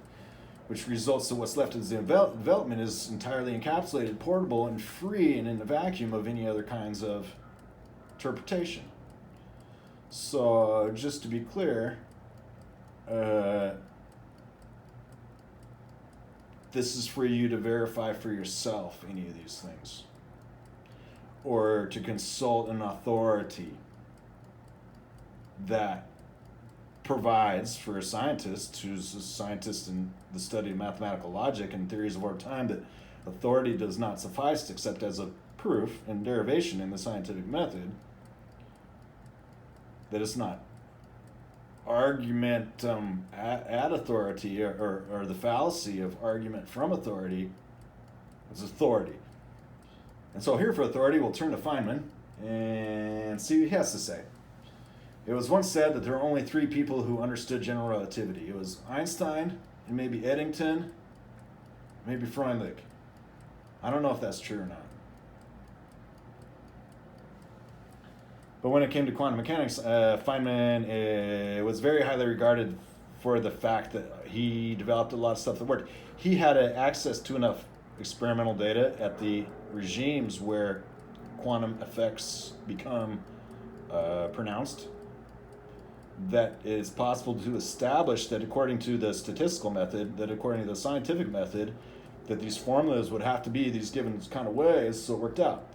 which results in what's left as the development is entirely encapsulated, portable, and free, and in the vacuum of any other kinds of interpretation. So, just to be clear, this is for you to verify for yourself any of these things, or to consult an authority that provides for a scientist who's a scientist in the study of mathematical logic and theories of our time that authority does not suffice except as a proof and derivation in the scientific method, that it's not argument ad authority or the fallacy of argument from authority. It's authority. And so here for authority, we'll turn to Feynman and see what he has to say. It was once said that there are only three people who understood general relativity. It was Einstein, and maybe Eddington, maybe Freundlich. I don't know if that's true or not. But when it came to quantum mechanics, Feynman was very highly regarded for the fact that he developed a lot of stuff that worked. He had access to enough experimental data at the regimes where quantum effects become pronounced, that it's possible to establish that according to the statistical method, that according to the scientific method, that these formulas would have to be these given kind of ways, so it worked out.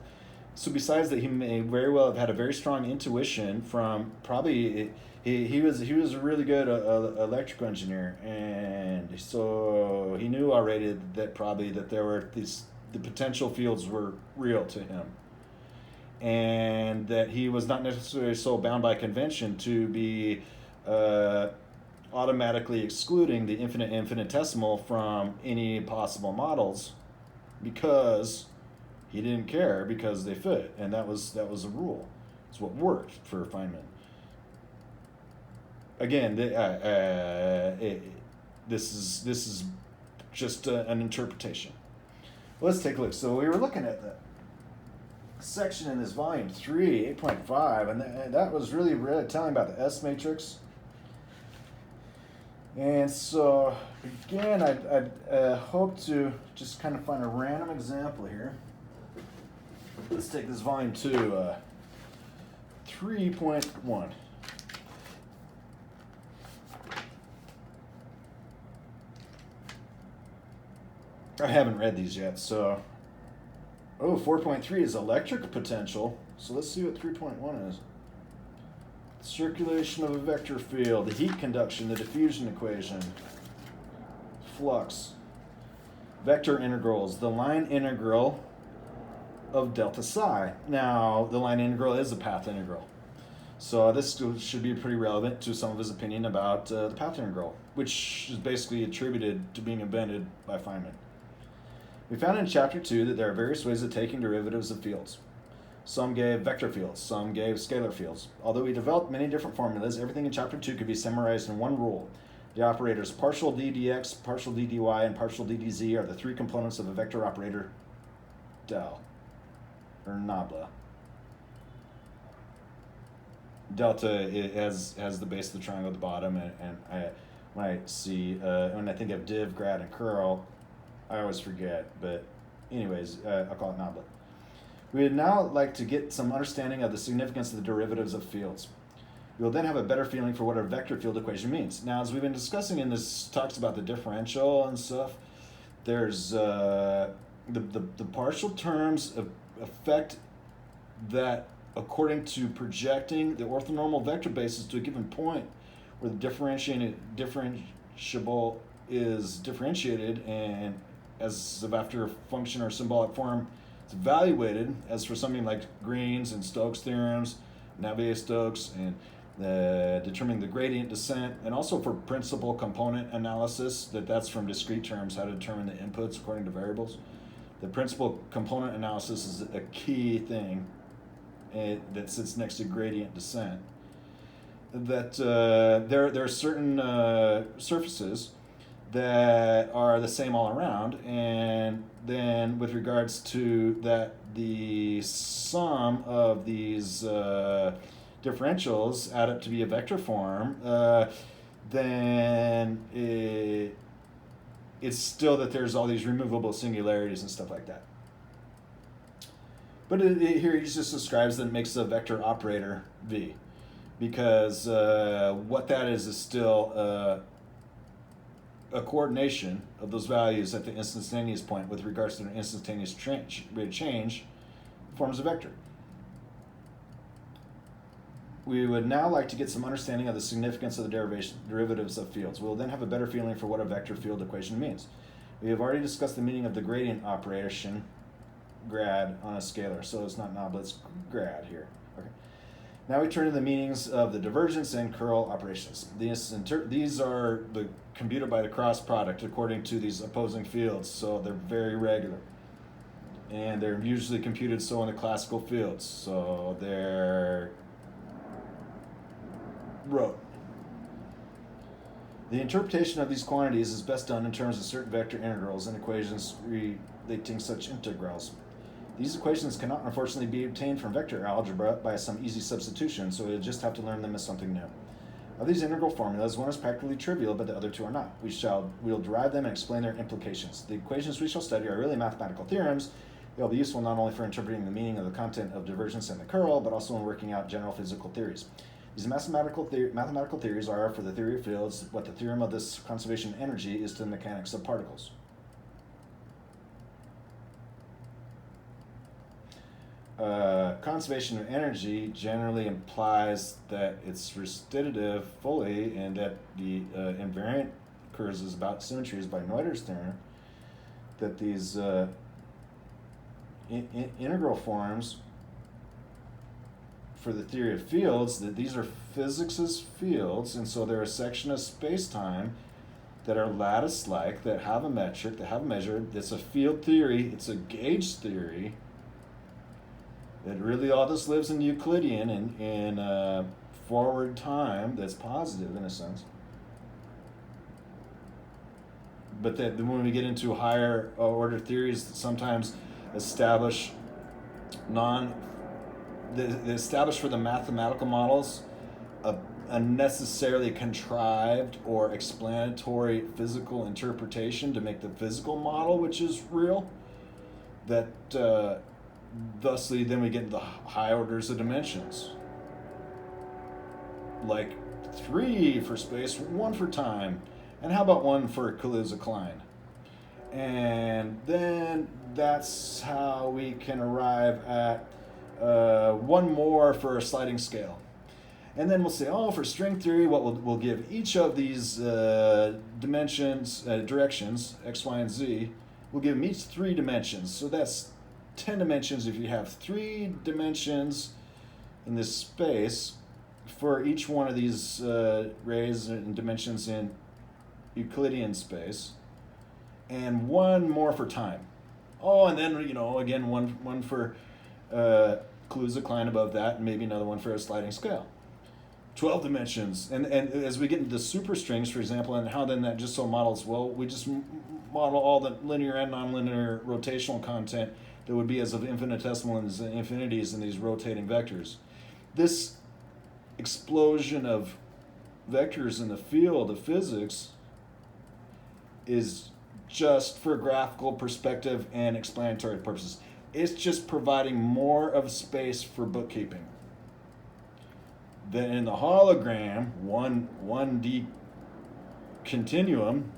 So besides that, he may very well have had a very strong intuition from probably, he was a really good electrical engineer, and so he knew already that probably that there were the potential fields were real to him, and that he was not necessarily so bound by convention to be automatically excluding the infinitesimal from any possible models because he didn't care because they fit, and that was a rule. It's what worked for Feynman. Again, this is just an interpretation. Let's take a look. So we were looking at the section in this volume 3, 8.5, and that was really telling about the S matrix. And so again, I'd hope to just kind of find a random example here. Let's take this volume 2, 3.1. I haven't read these yet, so... Oh, 4.3 is electric potential. So let's see what 3.1 is. Circulation of a vector field, the heat conduction, the diffusion equation, flux, vector integrals, the line integral of delta psi. Now, the line integral is a path integral. So this should be pretty relevant to some of his opinion about the path integral, which is basically attributed to being invented by Feynman. We found in chapter 2 that there are various ways of taking derivatives of fields. Some gave vector fields, some gave scalar fields. Although we developed many different formulas, everything in chapter 2 could be summarized in one rule. The operators partial d dx, partial d dy, and partial d dz are the three components of a vector operator del, or nabla. Delta has the base of the triangle at the bottom, and when I think of div, grad, and curl, I always forget, but anyways, I'll call it nabla. We would now like to get some understanding of the significance of the derivatives of fields. We will then have a better feeling for what a vector field equation means. Now, as we've been discussing in this, talks about the differential and stuff, there's the partial terms affect that according to projecting the orthonormal vector basis to a given point where the differentiable is differentiated, and as of after a function or symbolic form, it's evaluated, as for something like Green's and Stokes theorems, Navier-Stokes, and determining the gradient descent, and also for principal component analysis, that's from discrete terms, how to determine the inputs according to variables. The principal component analysis is a key thing that sits next to gradient descent. That there are certain surfaces that are the same all around, and then with regards to that, the sum of these differentials add up to be a vector form, then it's still that there's all these removable singularities and stuff like that. But here he just describes that it makes a vector operator V, because what that is still a coordination of those values at the instantaneous point with regards to an instantaneous rate of change forms a vector. We would now like to get some understanding of the significance of the derivatives of fields. We'll then have a better feeling for what a vector field equation means. We have already discussed the meaning of the gradient operation, grad, on a scalar, so it's not nabla, it's grad here. Okay. Now we turn to the meanings of the divergence and curl operations. These are computed by the cross product according to these opposing fields, so they're very regular. And they're usually computed so in the classical fields, so they're rote. The interpretation of these quantities is best done in terms of certain vector integrals and equations relating such integrals. These equations cannot unfortunately be obtained from vector algebra by some easy substitution, so we'll just have to learn them as something new. Of these integral formulas, one is practically trivial, but the other two are not. We'll derive them and explain their implications. The equations we shall study are really mathematical theorems. They'll be useful not only for interpreting the meaning of the content of divergence and the curl, but also in working out general physical theories. These mathematical theories are, for the theory of fields, what the theorem of this conservation of energy is to the mechanics of particles. Conservation of energy generally implies that it's restitutive fully, and that the invariant occurs as about symmetries by Noether's theorem, that these integral forms for the theory of fields, that these are physics' fields, and so they're a section of space-time that are lattice-like, that have a metric, that have a measure. It's a field theory, it's a gauge theory, that really all this lives in Euclidean and in forward time that's positive in a sense. But that when we get into higher order theories, sometimes establish they establish for the mathematical models a unnecessarily contrived or explanatory physical interpretation to make the physical model, which is real. That thusly, then we get into the high orders of dimensions, like 3 for space, 1 for time, and how about 1 for Kaluza-Klein? And then that's how we can arrive at 1 more for a sliding scale. And then we'll say, oh, for string theory, what we'll give each of these dimensions, directions, x, y, and z, we'll give them each 3 dimensions. So that's 10 dimensions if you have 3 dimensions in this space for each one of these rays and dimensions in Euclidean space, and 1 more for time. Oh, and then, again, one for Kaluza-Klein above that, and maybe another one for a sliding scale. 12 dimensions. And as we get into the superstrings, for example, and how then that just so models, well, we just model all the linear and nonlinear rotational content that would be as of infinitesimals and infinities in these rotating vectors. This explosion of vectors in the field of physics is just for graphical perspective and explanatory purposes. It's just providing more of space for bookkeeping. Then in the hologram, 1D continuum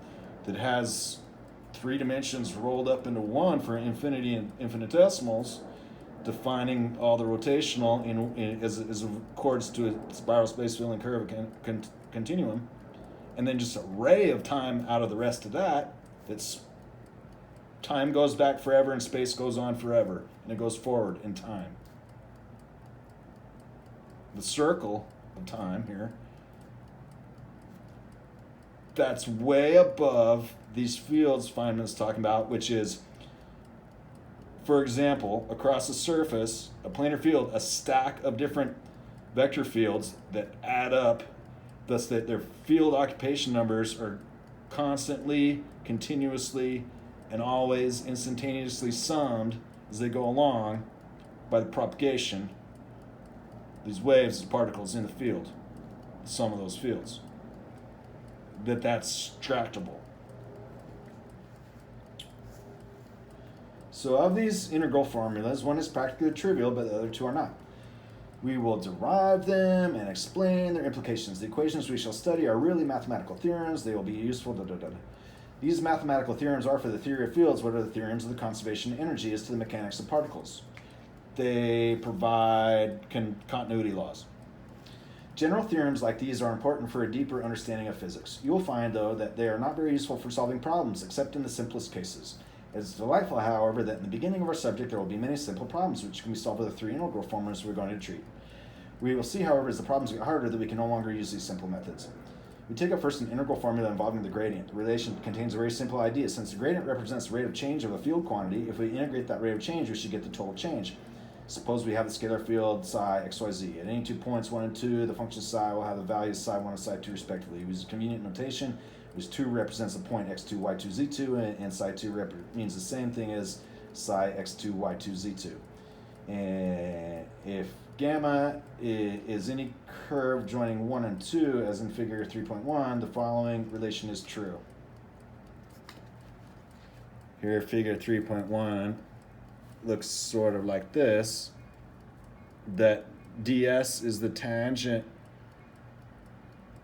that has 3 dimensions rolled up into 1 for infinity and infinitesimals, defining all the rotational as accords to a spiral space filling curve continuum, and then just an array of time out of the rest of that. That's time goes back forever and space goes on forever, and it goes forward in time. The circle of time here, that's way above these fields Feynman's talking about, which is, for example, across a surface, a planar field, a stack of different vector fields that add up, thus that their field occupation numbers are constantly, continuously, and always instantaneously summed as they go along by the propagation these waves of particles in the field, the sum of those fields. That's tractable. So of these integral formulas, one is practically trivial, but the other 2 are not. We will derive them and explain their implications. The equations we shall study are really mathematical theorems. They will be useful. These mathematical theorems are for the theory of fields what are the theorems of the conservation of energy is to the mechanics of particles. They provide continuity laws. General theorems like these are important for a deeper understanding of physics. You will find, though, that they are not very useful for solving problems, except in the simplest cases. It is delightful, however, that in the beginning of our subject there will be many simple problems which can be solved with the 3 integral formulas we're going to treat. We will see, however, as the problems get harder that we can no longer use these simple methods. We take up first an integral formula involving the gradient. The relation contains a very simple idea. Since the gradient represents the rate of change of a field quantity, if we integrate that rate of change, we should get the total change. Suppose we have the scalar field psi xyz. At any 2 points, 1 and 2, the function psi will have the values psi 1 and psi 2 respectively. We use convenient notation, which 2 represents the point x2, y2, z2, and psi 2 means the same thing as psi x2, y2, z2. And if gamma is any curve joining 1 and 2, as in figure 3.1, the following relation is true. Here, figure 3.1 looks sort of like this, that ds is the tangent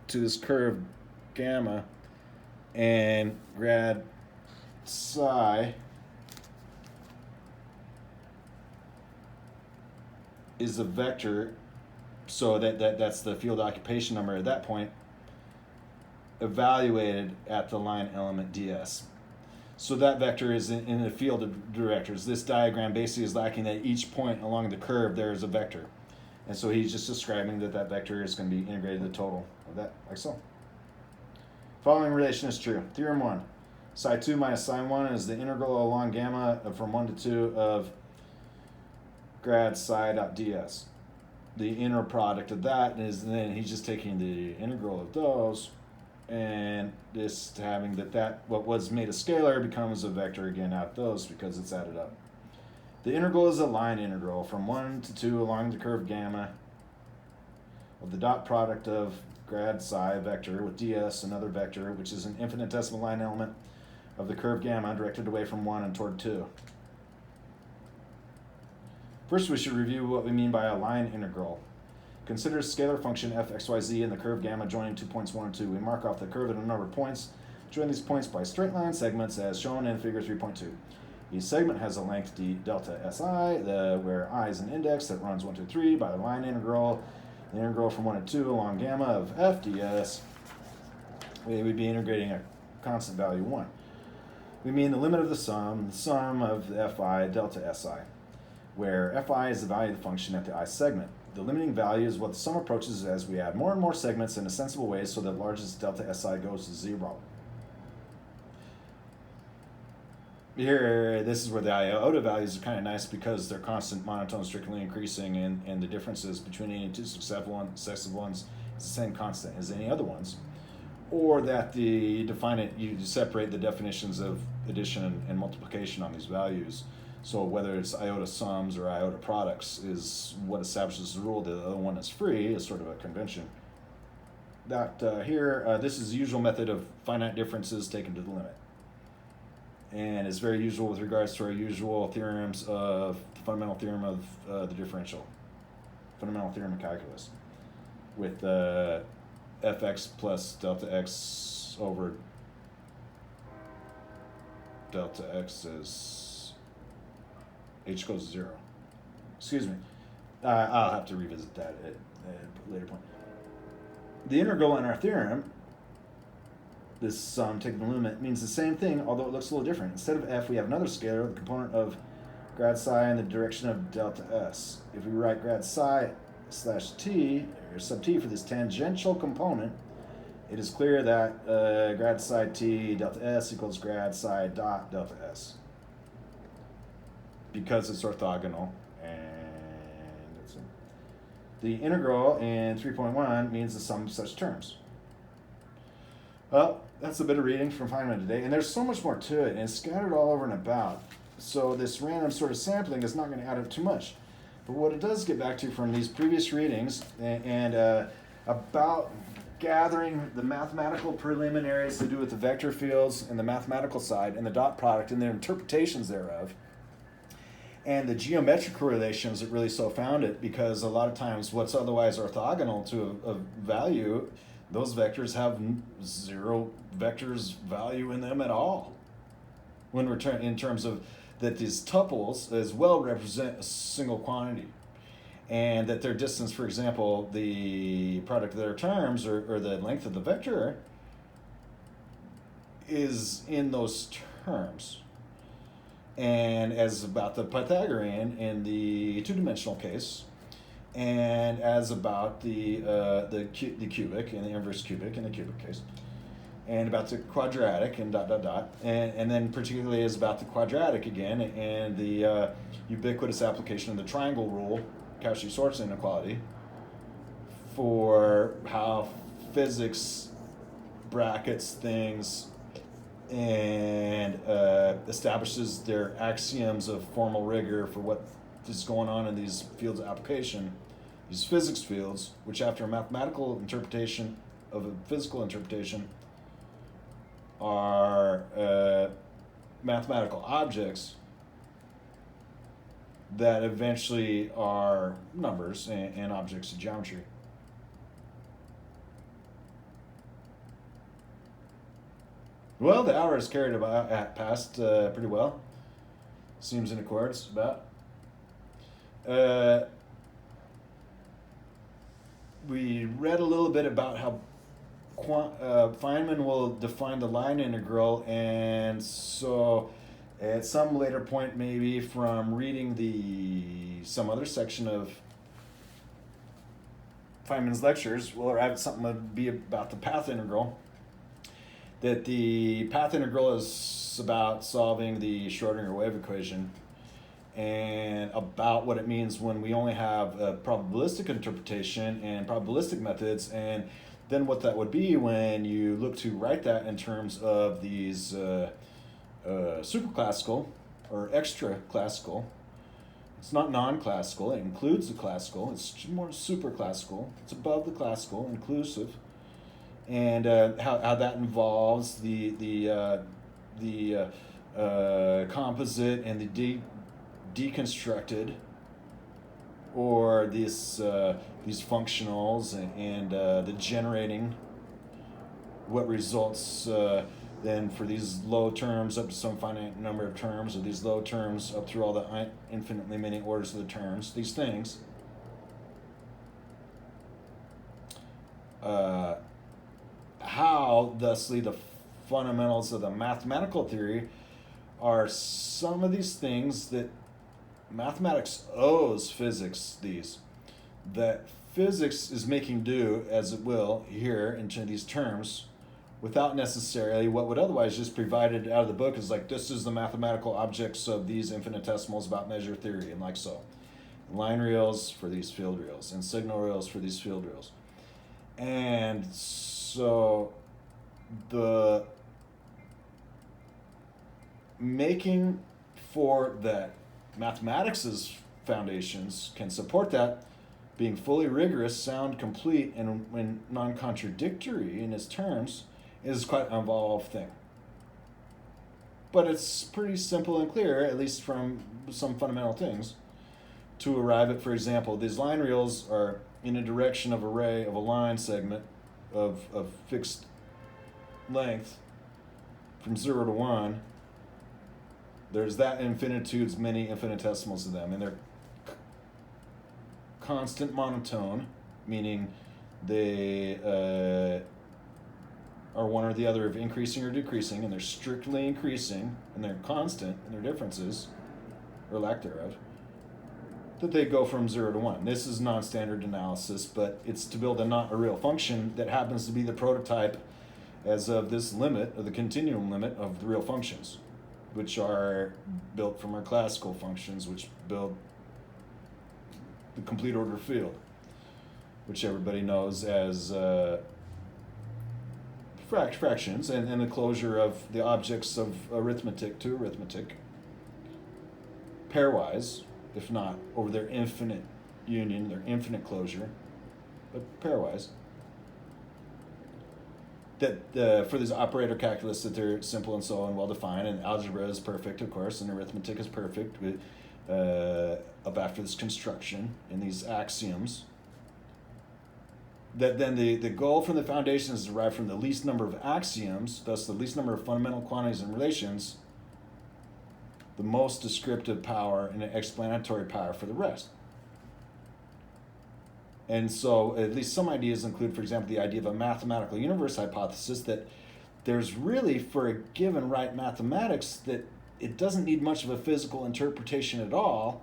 to this curve gamma, and grad psi is a vector, so that's the field occupation number at that point, evaluated at the line element ds. So that vector is in the field of directors. This diagram basically is lacking at each point along the curve there is a vector. And so he's just describing that that vector is going to be integrated to the total of that, like so. Following relation is true. Theorem 1. Psi 2 minus sine 1 is the integral along gamma from 1 to 2 of grad psi dot ds. The inner product of that is, and then he's just taking the integral of those and just having that what was made a scalar becomes a vector again out of those because it's added up. The integral is a line integral from 1 to 2 along the curve gamma of the dot product of grad psi vector with ds, another vector, which is an infinitesimal line element of the curve gamma directed away from 1 and toward 2. First, we should review what we mean by a line integral. Consider a scalar function f(x,y,z) in the curve gamma joining 2 points 1 and 2. We mark off the curve at a number of points. Join these points by straight line segments as shown in figure 3.2. Each segment has a length d delta si, where I is an index that runs 1, 2, 3 by the line integral. The integral from 1 to 2 along gamma of f ds. We would be integrating a constant value 1. We mean the limit of the sum of fi delta si, where fi is the value of the function at the I segment. The limiting value is what the sum approaches as we add more and more segments in a sensible way so that largest delta si goes to 0. Here, this is where the iota values are kind of nice because they're constant, monotone, strictly increasing, and the differences between any two successive ones is the same constant as any other ones. Or that you separate the definitions of addition and multiplication on these values. So whether it's iota sums or iota products is what establishes the rule. The other one is free is sort of a convention. This is the usual method of finite differences taken to the limit. And it's very usual with regards to our usual theorems of the fundamental theorem of the differential, fundamental theorem of calculus, with fx plus delta x over delta x is h goes to 0. Excuse me. I'll have to revisit that at a later point. The integral in our theorem, this sum taking the limit, means the same thing, although it looks a little different. Instead of f, we have another scalar, the component of grad psi in the direction of delta s. If we write grad psi slash t, or sub t for this tangential component, it is clear that grad psi t delta s equals grad psi dot delta s. Because it's orthogonal, and that's it. The integral in 3.1 means the sum of such terms. Well, that's a bit of reading from Feynman today, and there's so much more to it, and it's scattered all over and about. So this random sort of sampling is not going to add up too much. But what it does get back to from these previous readings and about gathering the mathematical preliminaries to do with the vector fields and the mathematical side and the dot product and their interpretations thereof, and the geometric correlations that really so found it, because a lot of times what's otherwise orthogonal to a value, those vectors have 0 vectors value in them at all. When we're in terms of that these tuples as well represent a single quantity, and that their distance, for example, the product of their terms or the length of the vector is in those terms. And as about the Pythagorean in the two-dimensional case, and as about the cubic and the inverse cubic in the cubic case, and about the quadratic and ... and then particularly as about the quadratic again and the ubiquitous application of the triangle rule, Cauchy-Schwarz inequality, for how physics brackets things and establishes their axioms of formal rigor for what is going on in these fields of application, these physics fields, which after a mathematical interpretation of a physical interpretation are mathematical objects that eventually are numbers and objects of geometry. Well, the hour is carried past pretty well. Seems in accords about. We read a little bit about how Feynman will define the line integral, and so at some later point, maybe from reading some other section of Feynman's lectures, we'll arrive at something that would be about the path integral. That the path integral is about solving the Schrodinger wave equation and about what it means when we only have a probabilistic interpretation and probabilistic methods, and then what that would be when you look to write that in terms of these superclassical or extra classical. It's not non-classical, it includes the classical, it's more super classical, it's above the classical, inclusive, and how that involves the composite and the deconstructed, or these functionals and the generating what results then for these low terms up to some finite number of terms, or these low terms up through all the infinitely many orders of the terms, these things. How, thusly, the fundamentals of the mathematical theory are some of these things that mathematics owes physics these. That physics is making do, as it will, here into these terms, without necessarily what would otherwise just provided out of the book is like, this is the mathematical objects of these infinitesimals about measure theory, and like so. Line reals for these field reals, and signal reals for these field reals. And so the making for that mathematics' foundations can support that, being fully rigorous, sound, complete, and when non-contradictory in its terms, is quite an involved thing. But it's pretty simple and clear, at least from some fundamental things, to arrive at, for example, these line reals are in a direction of array of a line segment of fixed length from 0 to 1. There's that infinitude's many infinitesimals of them, and they're constant monotone, meaning they are one or the other of increasing or decreasing, and they're strictly increasing, and they're constant in their differences, or lack thereof, that they go from 0 to 1. This is non-standard analysis, but it's to build a real function that happens to be the prototype as of this limit, or the continuum limit of the real functions, which are built from our classical functions, which build the complete order field, which everybody knows as fractions, and the closure of the objects of arithmetic to arithmetic, pairwise, if not over their infinite union, their infinite closure, but pairwise. That for this operator calculus, that they're simple and so on, well defined, and algebra is perfect, of course, and arithmetic is perfect with up after this construction and these axioms. That then the goal from the foundation is derived from the least number of axioms, thus the least number of fundamental quantities and relations, the most descriptive power and explanatory power for the rest. And so at least some ideas include, for example, the idea of a mathematical universe hypothesis, that there's really, for a given right mathematics, that it doesn't need much of a physical interpretation at all,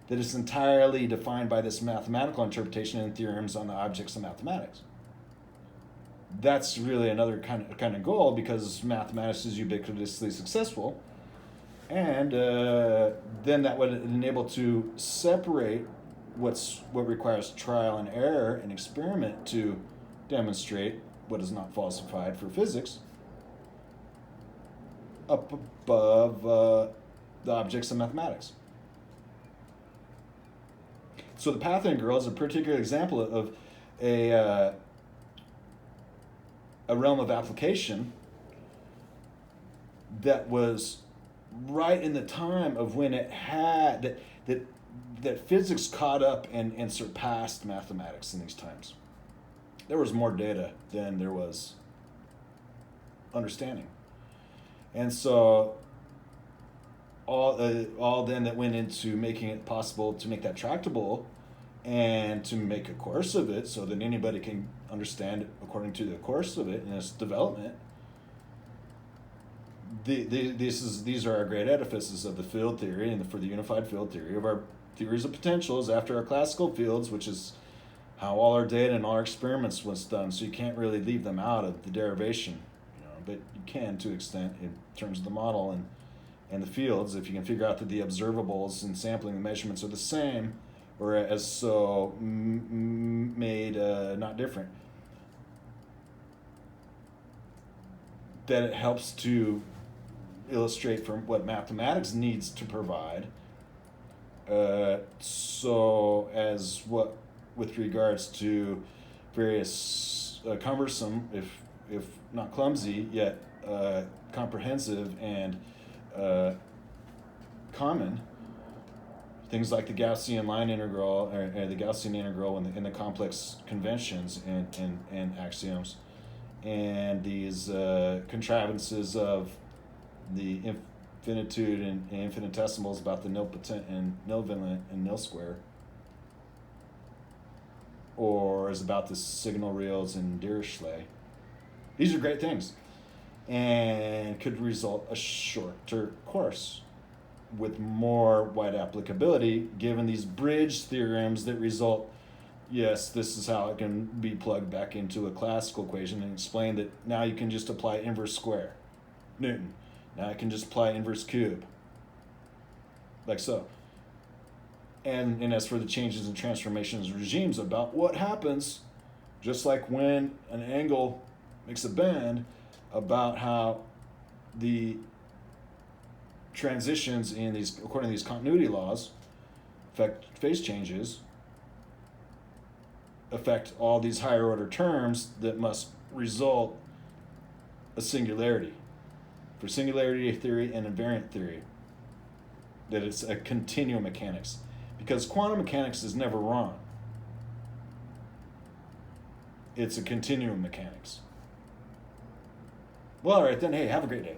that is entirely defined by this mathematical interpretation and theorems on the objects of mathematics. That's really another kind of goal, because mathematics is ubiquitously successful, and then that would enable to separate what requires trial and error and experiment to demonstrate what is not falsified for physics, up above the objects of mathematics. So the path integral is a particular example of a realm of application that was right in the time of when it had that physics caught up and surpassed mathematics in these times. There was more data than there was understanding, and so all then that went into making it possible to make that tractable and to make a course of it so that anybody can understand it according to the course of it and its development. These are our great edifices of the field theory and for the unified field theory of our theories of potentials after our classical fields, which is how all our data and all our experiments was done. So you can't really leave them out of the derivation, but you can to an extent in terms of the model and the fields if you can figure out that the observables and sampling the measurements are the same, or as so made not different. That it helps to illustrate from what mathematics needs to provide. So as what with regards to various cumbersome, if not clumsy, yet comprehensive and common things like the Gaussian line integral or the Gaussian integral in the complex conventions and axioms, and these contrivances of the infinitude and infinitesimals about the nilpotent and nilvalent and nil square, or is about the signal reals and Dirichlet. These are great things and could result a shorter course with more wide applicability given these bridge theorems that result. Yes, this is how it can be plugged back into a classical equation and explain that now you can just apply inverse square, Newton. Now I can just apply inverse cube, like so. And as for the changes and transformations of regimes, about what happens, just like when an angle makes a bend, about how the transitions in these, according to these continuity laws, affect phase changes, affect all these higher order terms that must result a singularity. For singularity theory and invariant theory, that it's a continuum mechanics. Because quantum mechanics is never wrong. It's a continuum mechanics. Well, all right then. Hey, have a great day.